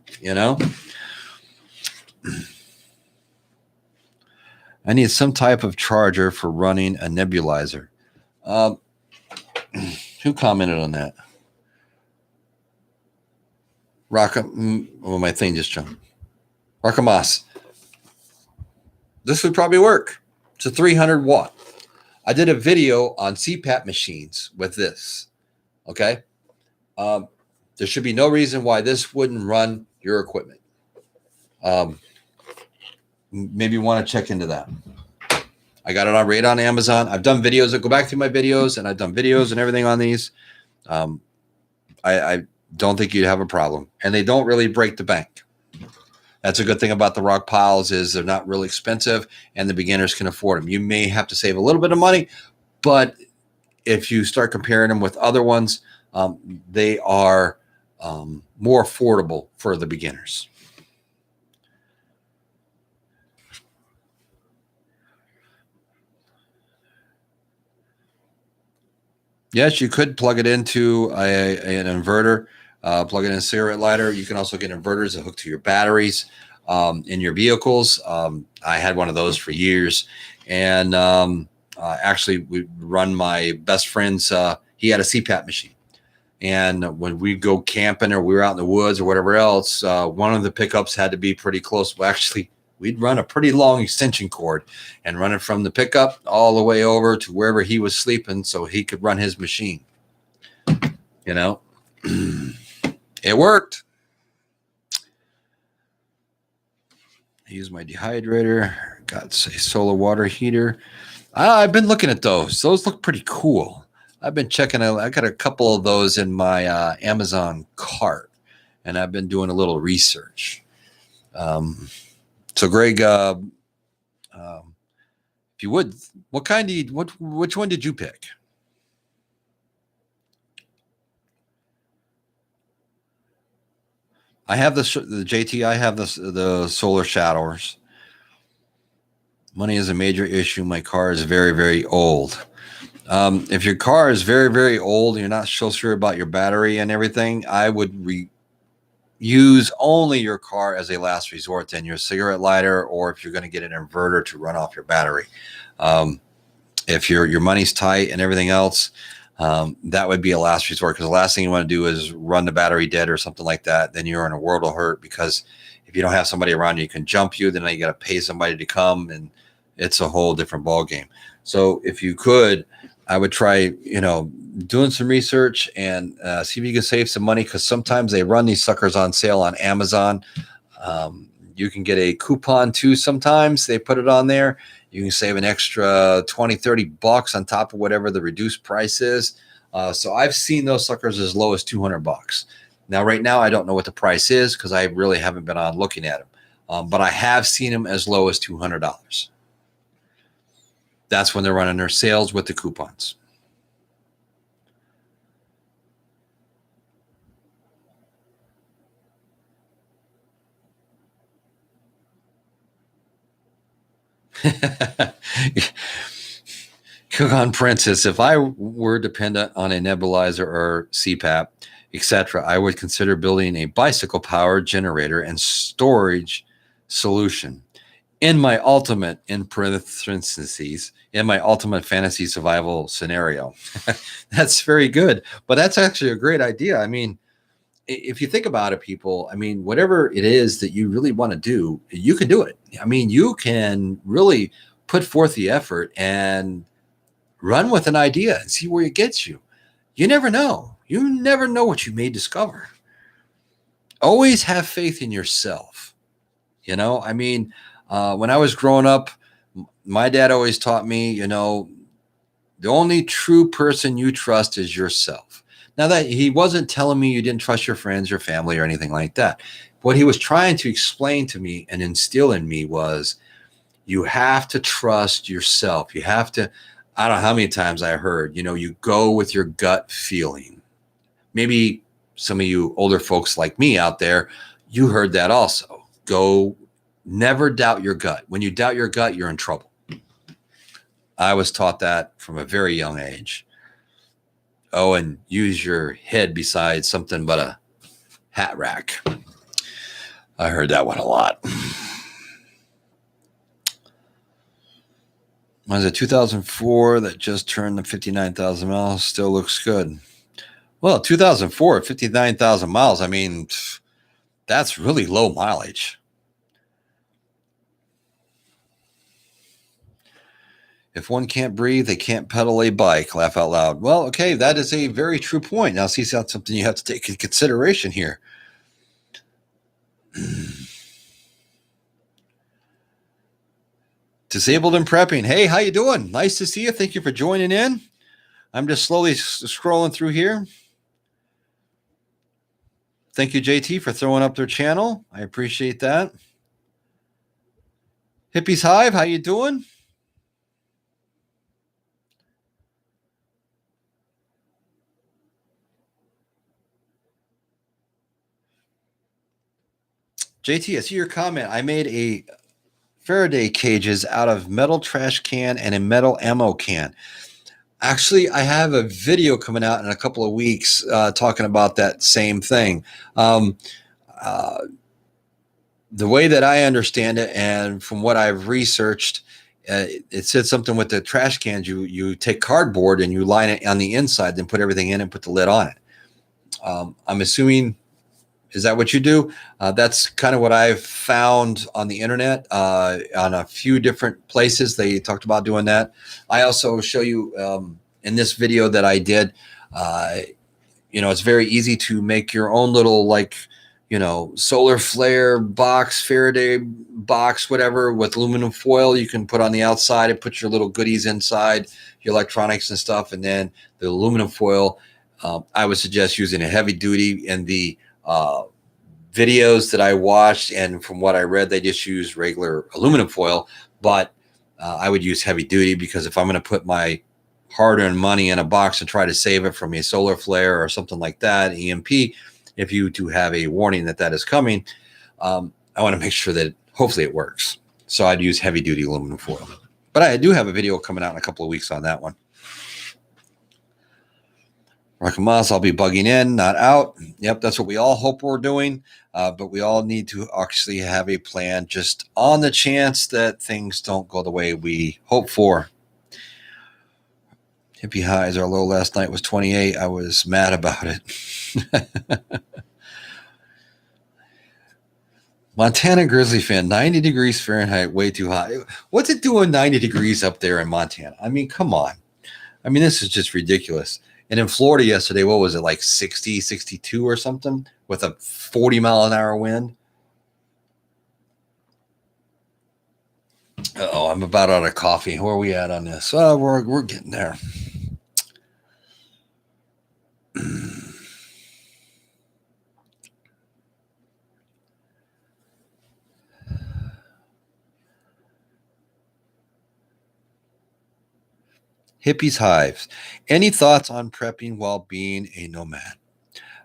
I need some type of charger for running a nebulizer. Who commented on that? My thing just jumped. Rakamas. This would probably work. It's a 300 watt. I did a video on CPAP machines with this. Okay. There should be no reason why this wouldn't run your equipment. Maybe you want to check into that. I got it right on Amazon. I've done videos. I go back through my videos, and I've done videos and everything on these. I don't think you'd have a problem, and they don't really break the bank. That's a good thing about the rock piles is they're not really expensive, and the beginners can afford them. You may have to save a little bit of money, but if you start comparing them with other ones, they are more affordable for the beginners. Yes, you could plug it into an inverter, plug it in a cigarette lighter. You can also get inverters that hook to your batteries in your vehicles. I had one of those for years. And actually, we run my best friend's, he had a CPAP machine. And when we go camping or we were out in the woods or whatever else, one of the pickups had to be pretty close. Well, actually, we'd run a pretty long extension cord and run it from the pickup all the way over to wherever he was sleeping so he could run his machine. It worked. I use my dehydrator. Got a solar water heater. I've been looking at those. Those look pretty cool. I've been checking out. I got a couple of those in my Amazon cart, and I've been doing a little research. So, Greg, if you would, which one did you pick? I have the JT. I have the solar showers. Money is a major issue. My car is very, very old. If your car is very, very old and you're not so sure about your battery and everything, I would use only your car as a last resort than your cigarette lighter, or if you're going to get an inverter to run off your battery. If your money's tight and everything else, that would be a last resort, because the last thing you want to do is run the battery dead or something like that. Then you're in a world of hurt, because if you don't have somebody around you can jump you, then you got to pay somebody to come, and it's a whole different ball game. So if you could, I would try, doing some research and see if you can save some money, because sometimes they run these suckers on sale on Amazon. You can get a coupon too. Sometimes they put it on there. You can save an extra $20-$30 on top of whatever the reduced price is. So I've seen those suckers as low as $200. Now, right now, I don't know what the price is because I really haven't been on looking at them. But I have seen them as low as $200. That's when they're running their sales with the coupons. Coupon Princess, if I were dependent on a nebulizer or CPAP, etc., I would consider building a bicycle power generator and storage solution. In my ultimate, in parentheses, in my ultimate fantasy survival scenario. That's very good, but that's actually a great idea. I mean, if you think about it, people, I mean, whatever it is that you really want to do, you can do it. I mean, you can really put forth the effort and run with an idea and see where it gets you. You never know. You never know what you may discover. Always have faith in yourself. I mean, when I was growing up, my dad always taught me, the only true person you trust is yourself. Now that he wasn't telling me you didn't trust your friends or family or anything like that. What he was trying to explain to me and instill in me was you have to trust yourself. You have to, I don't know how many times I heard, you go with your gut feeling. Maybe some of you older folks like me out there, you heard that also. Never doubt your gut. When you doubt your gut, you're in trouble. I was taught that from a very young age. Oh, and use your head beside something but a hat rack. I heard that one a lot. Was it 2004 that just turned the 59,000 miles? Still looks good. Well, 2004, 59,000 miles. I mean, that's really low mileage. If one can't breathe, they can't pedal a bike. Laugh out loud. Well, okay, that is a very true point. Now, see, that's something you have to take into consideration here. Disabled and prepping. Hey, how you doing? Nice to see you. Thank you for joining in. I'm just slowly scrolling through here. Thank you, JT, for throwing up their channel. I appreciate that. Hippies Hive, how you doing? JT, I see your comment. I made a Faraday cages out of metal trash can and a metal ammo can. Actually, I have a video coming out in a couple of weeks talking about that same thing. The way that I understand it, and from what I've researched, it said something with the trash cans. You take cardboard and you line it on the inside, then put everything in and put the lid on it. I'm assuming, is that what you do? That's kind of what I've found on the internet. On a few different places, they talked about doing that. I also show you in this video that I did. It's very easy to make your own little solar flare box, Faraday box, whatever, with aluminum foil you can put on the outside and put your little goodies inside, your electronics and stuff. And then the aluminum foil, I would suggest using a heavy duty. In the videos that I watched and from what I read, they just use regular aluminum foil, but I would use heavy duty, because if I'm going to put my hard-earned money in a box and try to save it from a solar flare or something like that, EMP, if you do have a warning that is coming, I want to make sure that hopefully it works. So I'd use heavy duty aluminum foil. But I do have a video coming out in a couple of weeks on that one. Rakamas, I'll be bugging in, not out. Yep, that's what we all hope we're doing. But we all need to actually have a plan, just on the chance that things don't go the way we hope for. Hippie highs, our low last night was 28. I was mad about it. Montana Grizzly fan, 90 degrees Fahrenheit, way too hot. What's it doing 90 degrees up there in Montana? I mean, come on. I mean, this is just ridiculous. And in Florida yesterday, what was it, like 60, 62 or something with a 40-mile-an-hour wind? Uh-oh, I'm about out of coffee. Where are we at on this? We're getting there. Hippies hives. Any thoughts on prepping while being a nomad?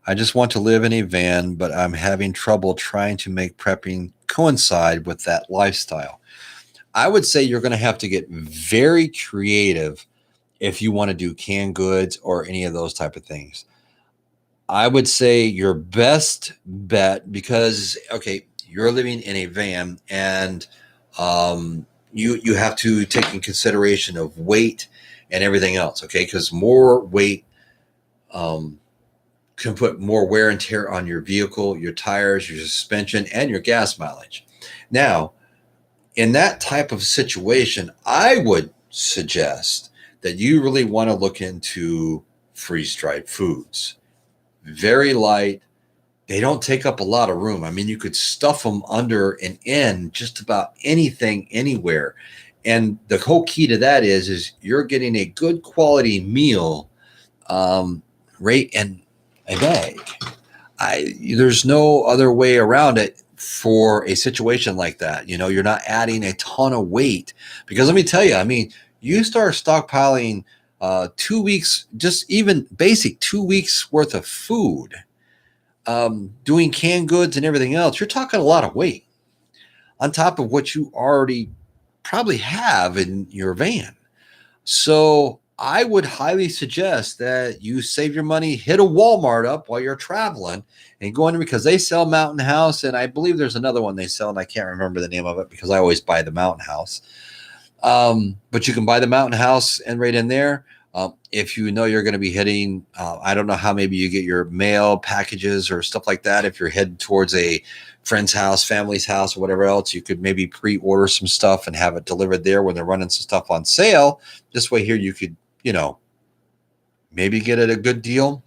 I just want to live in a van, but I'm having trouble trying to make prepping coincide with that lifestyle. I would say you're going to have to get very creative if you want to do canned goods or any of those type of things. I would say your best bet, because, okay, you're living in a van and you have to take in consideration of weight and everything else, okay? Because more weight can put more wear and tear on your vehicle, your tires, your suspension, and your gas mileage. Now, in that type of situation, I would suggest that you really want to look into freeze-dried foods. Very light. They don't take up a lot of room. I mean, you could stuff them under and in just about anything, anywhere. And the whole key to that is you're getting a good quality meal rate in a bag. There's no other way around it for a situation like that. You're not adding a ton of weight, because let me tell you, I mean, you start stockpiling 2 weeks, just even basic 2 weeks worth of food, doing canned goods and everything else. You're talking a lot of weight on top of what you already probably have in your van. So I would highly suggest that you save your money, hit a Walmart up while you're traveling, and go in, because they sell Mountain House, and I believe there's another one they sell, and I can't remember the name of it because I always buy the Mountain House. But you can buy the Mountain House and right in there. If you know you're going to be hitting, I don't know how maybe you get your mail packages or stuff like that. If you're heading towards a friend's house, family's house, or whatever else, you could maybe pre-order some stuff and have it delivered there when they're running some stuff on sale. This way here you could, maybe get it a good deal.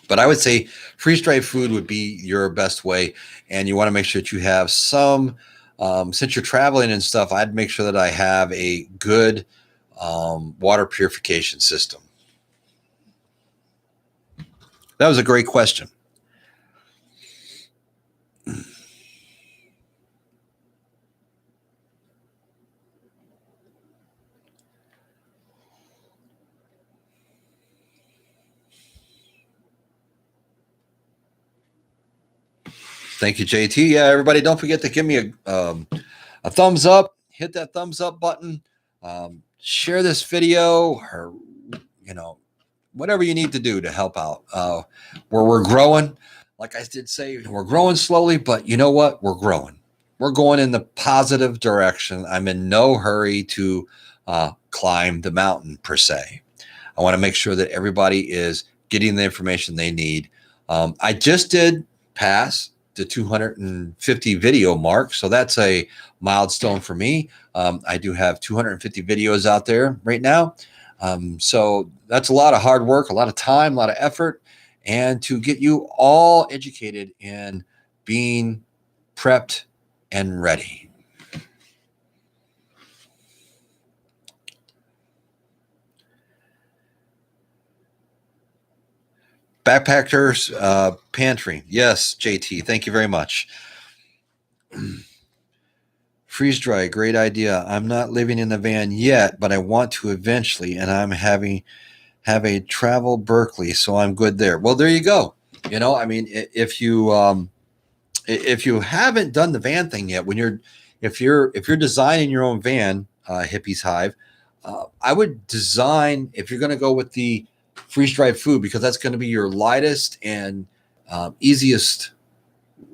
But I would say freeze-dried food would be your best way. And you want to make sure that you have some, since you're traveling and stuff, I'd make sure that I have a good water purification system. That was a great question. Thank you, JT. Yeah, everybody, don't forget to give me a thumbs up. Hit that thumbs up button. Share this video, or whatever you need to do to help out. Where we're growing, like I did say, we're growing slowly, but you know what? We're growing. We're going in the positive direction. I'm in no hurry to climb the mountain per se. I want to make sure that everybody is getting the information they need. I just did pass the 250 video mark, so that's a milestone for me. I do have 250 videos out there right now. So that's a lot of hard work, a lot of time, a lot of effort, and to get you all educated in being prepped and ready. Backpackers Pantry. Yes, JT. Thank you very much. Freeze dry, great idea. I'm not living in the van yet, but I want to eventually, and I'm have a travel Berkeley, so I'm good there. Well, there you go. I mean, if you haven't done the van thing yet, if you're designing your own van, Hippies Hive, I would design, if you're going to go with the freeze dried food, because that's going to be your lightest and easiest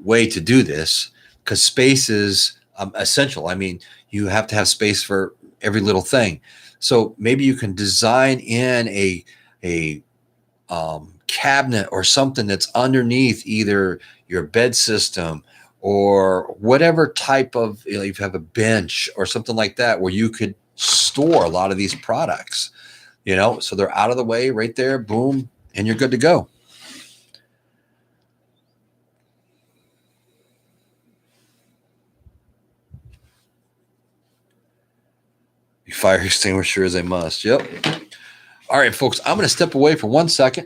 way to do this, because space is essential. I mean, you have to have space for every little thing. So maybe you can design in a cabinet or something that's underneath either your bed system or whatever type of, if you have a bench or something like that, where you could store a lot of these products, so they're out of the way right there, boom, and you're good to go. Fire extinguisher as a must. Yep. All right, folks, I'm going to step away for 1 second.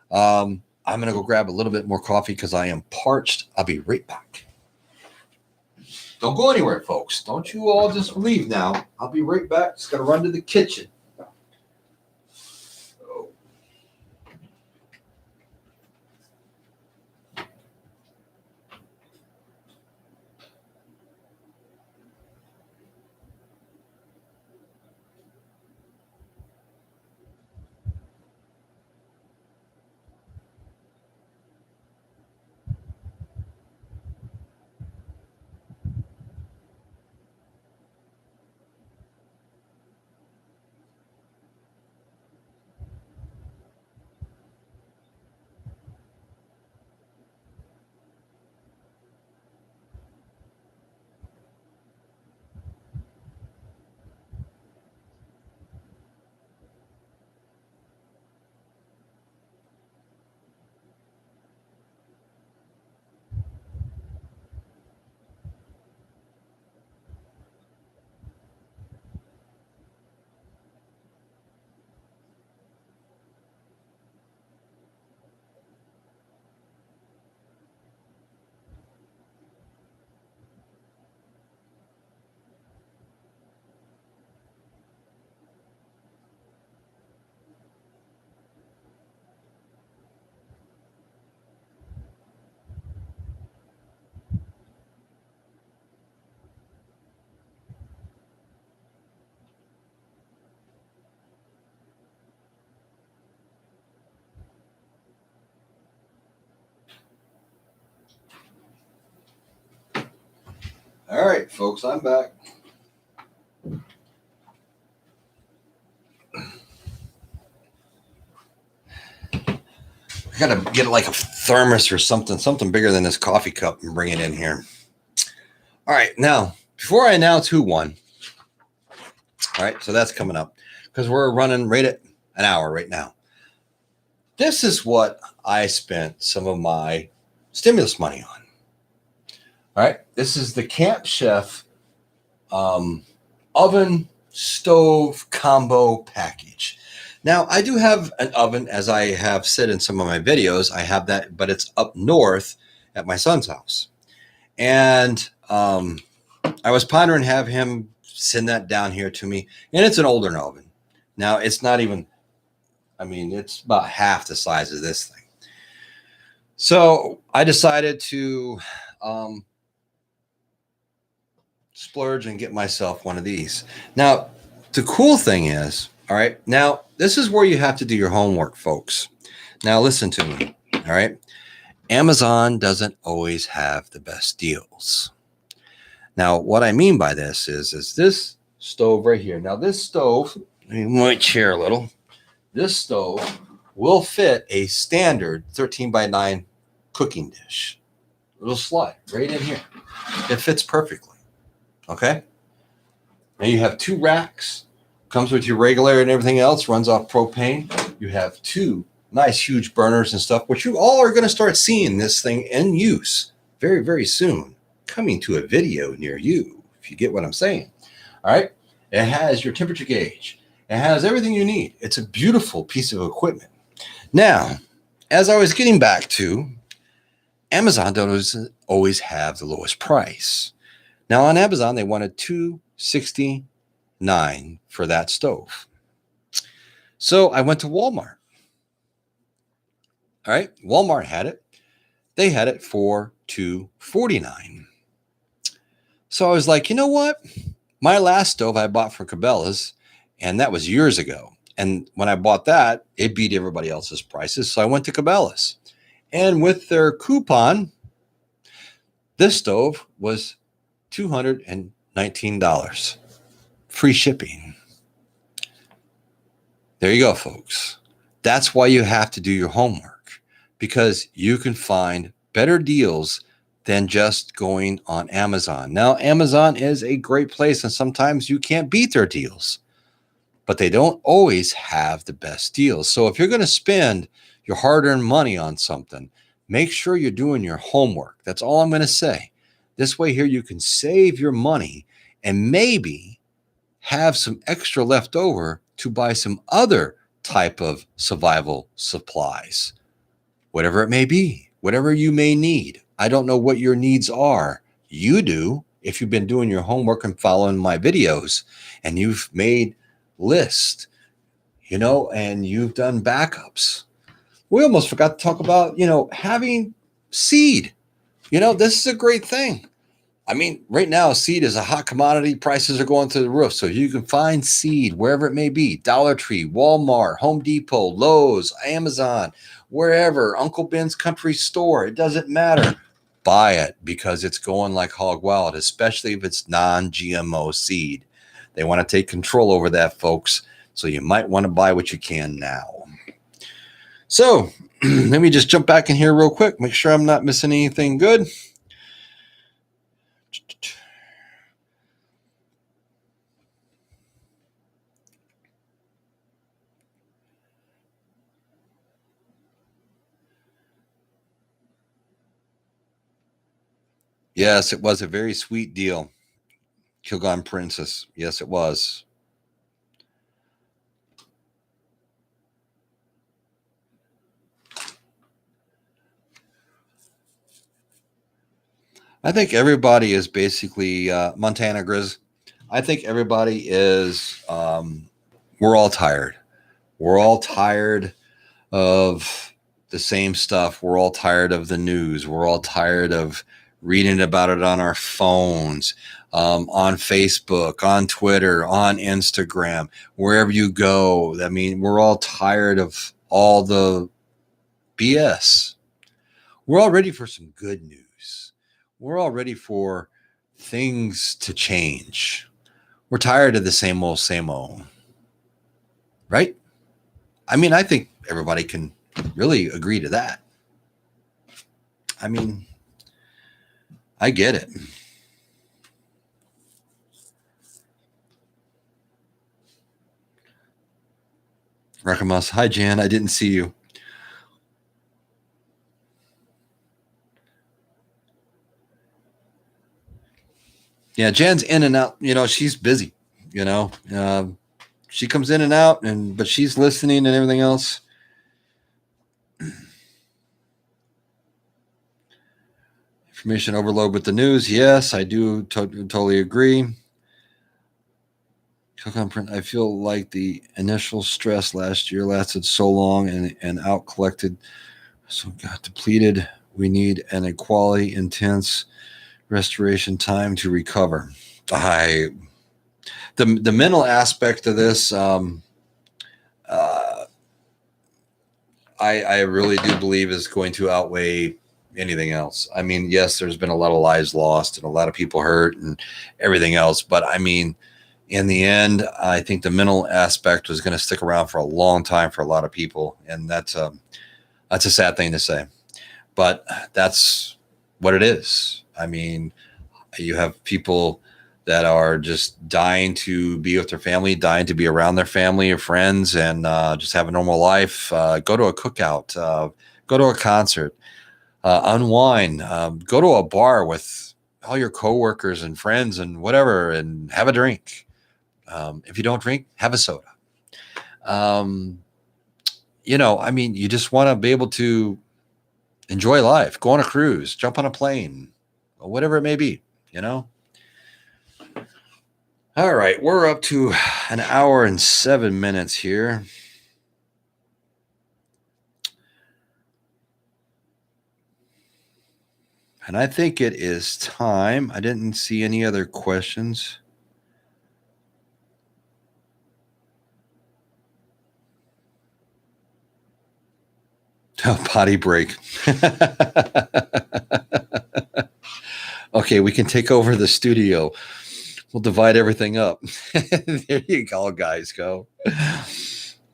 I'm going to go grab a little bit more coffee because I am parched. I'll be right back. Don't go anywhere, folks. Don't you all just leave now. I'll be right back. Just got to run to the kitchen. All right, folks, I'm back. I gotta get like a thermos or something bigger than this coffee cup and bring it in here. All right, now before I announce who won, all right, so that's coming up because we're running right at an hour right now. This is what I spent some of my stimulus money on. All right, this is the Camp Chef oven stove combo package. Now, I do have an oven, as I have said in some of my videos. I have that, but it's up north at my son's house. And I was pondering have him send that down here to me. And it's an older oven. Now, it's not even, I mean, it's about half the size of this thing. So I decided to splurge and get myself one of these. Now, the cool thing is, all right, now this is where you have to do your homework, folks. Now, listen to me, all right? Amazon doesn't always have the best deals. Now, what I mean by this is this stove right here. Now, this stove, let me move my chair a little. This stove will fit a standard 13 by 9 cooking dish. It'll slide right in here. It fits perfectly. Okay. Now you have 2 racks, comes with your regulator and everything else, runs off propane. You have 2 nice huge burners and stuff, which you all are going to start seeing this thing in use very, very soon, coming to a video near you, if you get what I'm saying. All right. It has your temperature gauge. It has everything you need. It's a beautiful piece of equipment. Now, as I was getting back to, Amazon doesn't always have the lowest price. Now on Amazon, they wanted $269 for that stove. So I went to Walmart. All right, Walmart had it. They had it for $249. So I was like, you know what? My last stove I bought from Cabela's, and that was years ago. And when I bought that, it beat everybody else's prices. So I went to Cabela's. And with their coupon, this stove was $219. Free shipping. There you go, folks. That's why you have to do your homework, because you can find better deals than just going on Amazon. Now, Amazon is a great place, and sometimes you can't beat their deals, but they don't always have the best deals. So if you're going to spend your hard-earned money on something, make sure you're doing your homework. That's all I'm going to say. This way here, you can save your money and maybe have some extra left over to buy some other type of survival supplies, whatever it may be, whatever you may need. I don't know what your needs are. You do, if you've been doing your homework and following my videos and you've made lists, and you've done backups. We almost forgot to talk about, having seed. This is a great thing. I mean, right now, seed is a hot commodity. Prices are going through the roof. So you can find seed wherever it may be. Dollar Tree, Walmart, Home Depot, Lowe's, Amazon, wherever, Uncle Ben's Country Store. It doesn't matter. Buy it because it's going like hog wild, especially if it's non-GMO seed. They want to take control over that, folks. So you might want to buy what you can now. So let me just jump back in here real quick. Make sure I'm not missing anything good. Yes, it was a very sweet deal. Kilgore Princess. Yes, it was. I think everybody is basically Montana Grizz. I think everybody is, we're all tired. We're all tired of the same stuff. We're all tired of the news. We're all tired of reading about it on our phones, on Facebook, on Twitter, on Instagram, wherever you go. I mean, we're all tired of all the BS. We're all ready for some good news. We're all ready for things to change. We're tired of the same old, right? I mean, I think everybody can really agree to that. I mean, I get it. Rakamas, hi Jan, I didn't see you. Yeah, Jan's in and out. You know, she's busy. You know, she comes in and out, but she's listening and everything else. Information overload with the news. Yes, I do totally agree. I feel like the initial stress last year lasted so long and out collected, so got depleted. We need an equality, intense restoration time to recover. The mental aspect of this, I really do believe is going to outweigh anything else. I mean, yes, there's been a lot of lives lost and a lot of people hurt and everything else, but I mean, in the end, I think the mental aspect was going to stick around for a long time for a lot of people, and that's a sad thing to say, but that's what it is. I mean, you have people that are just dying to be with their family, dying to be around their family or friends, and just have a normal life. Go to a cookout, go to a concert, unwind, go to a bar with all your coworkers and friends and whatever, and have a drink. If you don't drink, have a soda. You know, I mean, you just want to be able to enjoy life, go on a cruise, jump on a plane, or whatever it may be, you know? All right, we're up to an hour and 7 minutes here. And I think it is time. I didn't see any other questions. Oh, potty break. Okay, we can take over the studio. We'll divide everything up. There you go, guys. Go.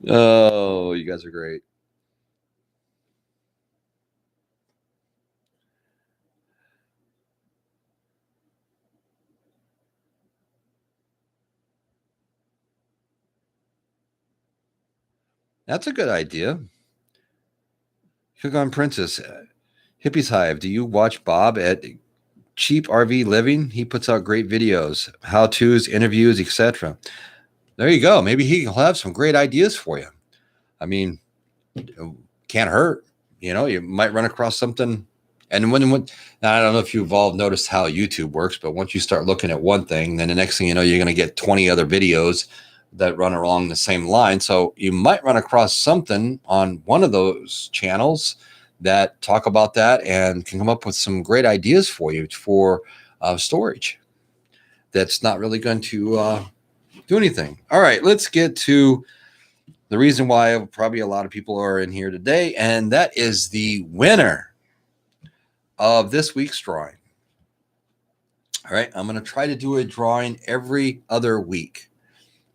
Oh, you guys are great. That's a good idea. Cook on Princess. Hippie's Hive. Do you watch Bob at Cheap RV Living? He puts out great videos, how-tos, interviews, etc. There you go. Maybe he'll have some great ideas for you. I mean, can't hurt. You know, you might run across something. And when I don't know if you've all noticed how YouTube works, but once you start looking at one thing, then the next thing you know, you're going to get 20 other videos that run along the same line. So you might run across something on one of those channels that talk about that and can come up with some great ideas for you for storage. That's not really going to do anything. All right, let's get to the reason why probably a lot of people are in here today, and that is the winner of this week's drawing. All right, I'm going to try to do a drawing every other week.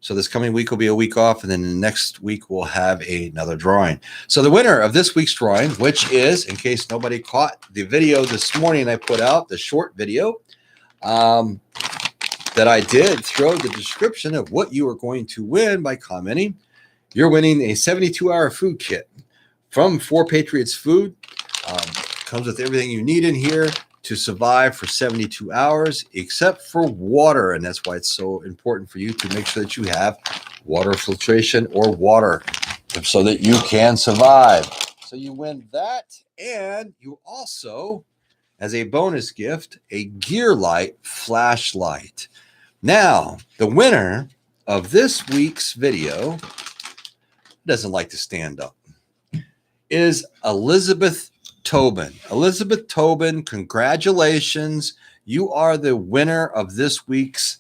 So this coming week will be a week off, and then the next week we'll have another drawing. So the winner of this week's drawing, which is, in case nobody caught the video this morning I put out, the short video that I did throw the description of what you are going to win by commenting. You're winning a 72-hour food kit from 4 Patriots Food. Comes with everything you need in here to survive for 72 hours, except for water. And that's why it's so important for you to make sure that you have water filtration or water so that you can survive. So you win that. And you also, as a bonus gift, a Gear Light flashlight. Now, the winner of this week's video doesn't like to stand up is Elizabeth Tobin. Elizabeth Tobin, congratulations. You are the winner of this week's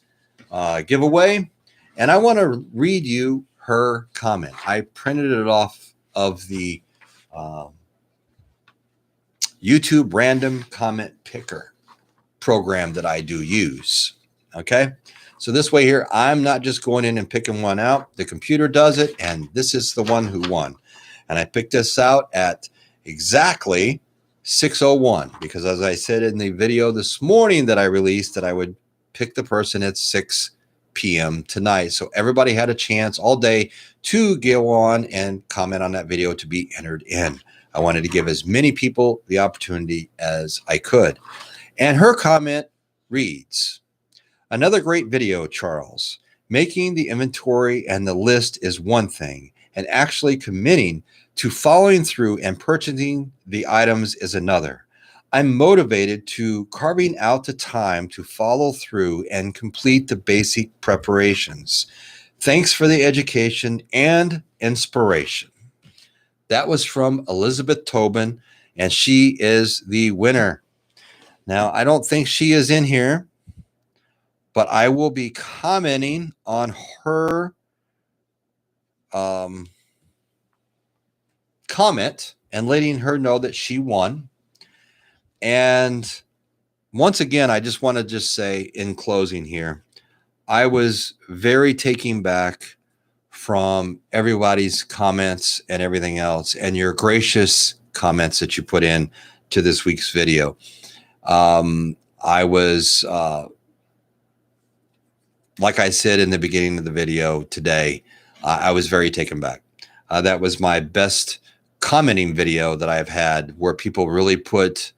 giveaway. And I want to read you her comment. I printed it off of the YouTube random comment picker. program that I do use. Okay. So this way here, I'm not just going in and picking one out. The computer does it, and this is the one who won. And I picked this out at exactly 6:01 because, as I said in the video this morning that I released, that I would pick the person at 6 p.m. tonight. So everybody had a chance all day to go on and comment on that video to be entered in. I wanted to give as many people the opportunity as I could. And her comment reads, "Another great video, Charles. Making the inventory and the list is one thing, and actually committing to following through and purchasing the items is another. I'm motivated to carving out the time to follow through and complete the basic preparations. Thanks for the education and inspiration." That was from Elizabeth Tobin, and she is the winner. Now, I don't think she is in here, but I will be commenting on her comment and letting her know that she won. And once again, I just want to just say in closing here, I was very taken back from everybody's comments and everything else, and your gracious comments that you put in to this week's video. I was, like I said in the beginning of the video today, I was very taken back. That was my best commenting video that I've had, where people really put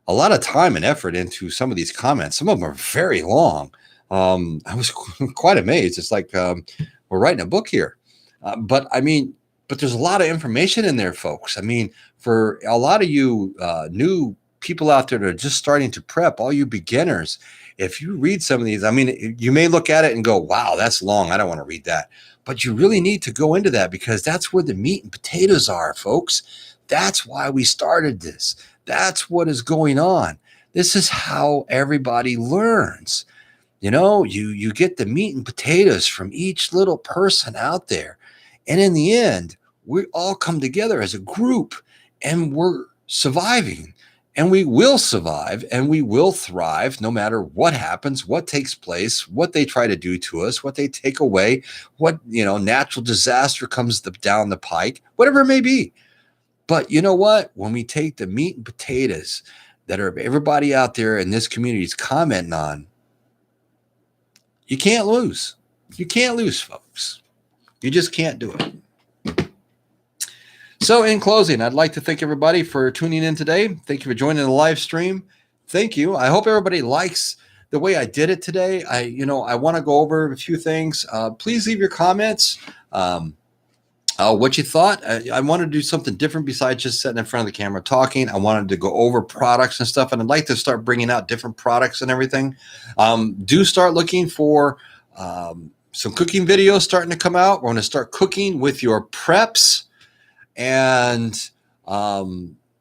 a lot of time and effort into some of these comments. Some of them are very long. I was quite amazed. It's like we're writing a book here. But there's a lot of information in there, folks. I mean, for a lot of you new people out there that are just starting to prep, all you beginners, if you read some of these, I mean, you may look at it and go, wow, that's long. I don't want to read that. But you really need to go into that, because that's where the meat and potatoes are, folks. That's why we started this. That's what is going on. This is how everybody learns. You know, you get the meat and potatoes from each little person out there. And in the end, we all come together as a group, and we're surviving, and we will survive, and we will thrive no matter what happens, what takes place, what they try to do to us, what they take away, what, natural disaster comes down the pike, whatever it may be. But you know what? When we take the meat and potatoes that are everybody out there in this community is commenting on, you can't lose. You can't lose, folks. You just can't do it. So in closing, I'd like to thank everybody for tuning in today. Thank you for joining the live stream. Thank you. I hope everybody likes the way I did it today. I want to go over a few things. Please leave your comments. What you thought. I wanted to do something different besides just sitting in front of the camera talking. I wanted to go over products and stuff, and I'd like to start bringing out different products and everything. Do start looking for some cooking videos starting to come out. We're going to start cooking with your preps, and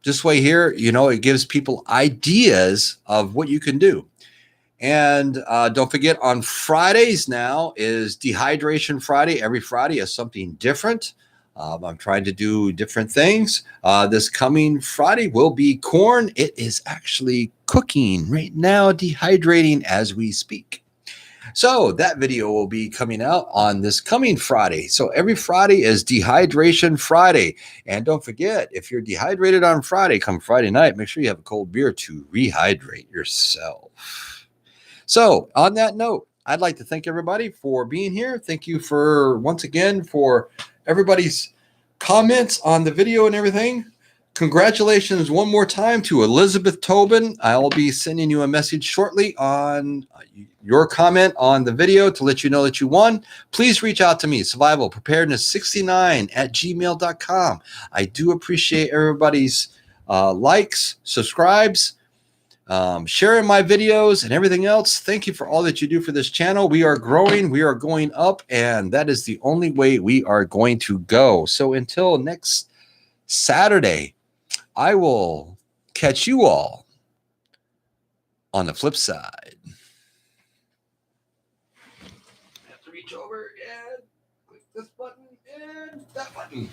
this way here, it gives people ideas of what you can do. And don't forget, on Fridays now is Dehydration Friday. Every Friday is something different. I'm trying to do different things. This coming Friday will be corn. It is actually cooking right now, dehydrating as we speak. So that video will be coming out on this coming Friday. So every Friday is Dehydration Friday. And don't forget, if you're dehydrated on Friday, come Friday night, make sure you have a cold beer to rehydrate yourself. So on that note, I'd like to thank everybody for being here. Thank you once again for everybody's comments on the video and everything. Congratulations one more time to Elizabeth Tobin. I'll be sending you a message shortly on your comment on the video to let you know that you won. Please reach out to me, survivalpreparedness69@gmail.com. I do appreciate everybody's likes, subscribes, sharing my videos and everything else. Thank you for all that you do for this channel. We are growing, we are going up, and that is the only way we are going to go. So until next Saturday, I will catch you all on the flip side. I have to reach over and click this button and that button.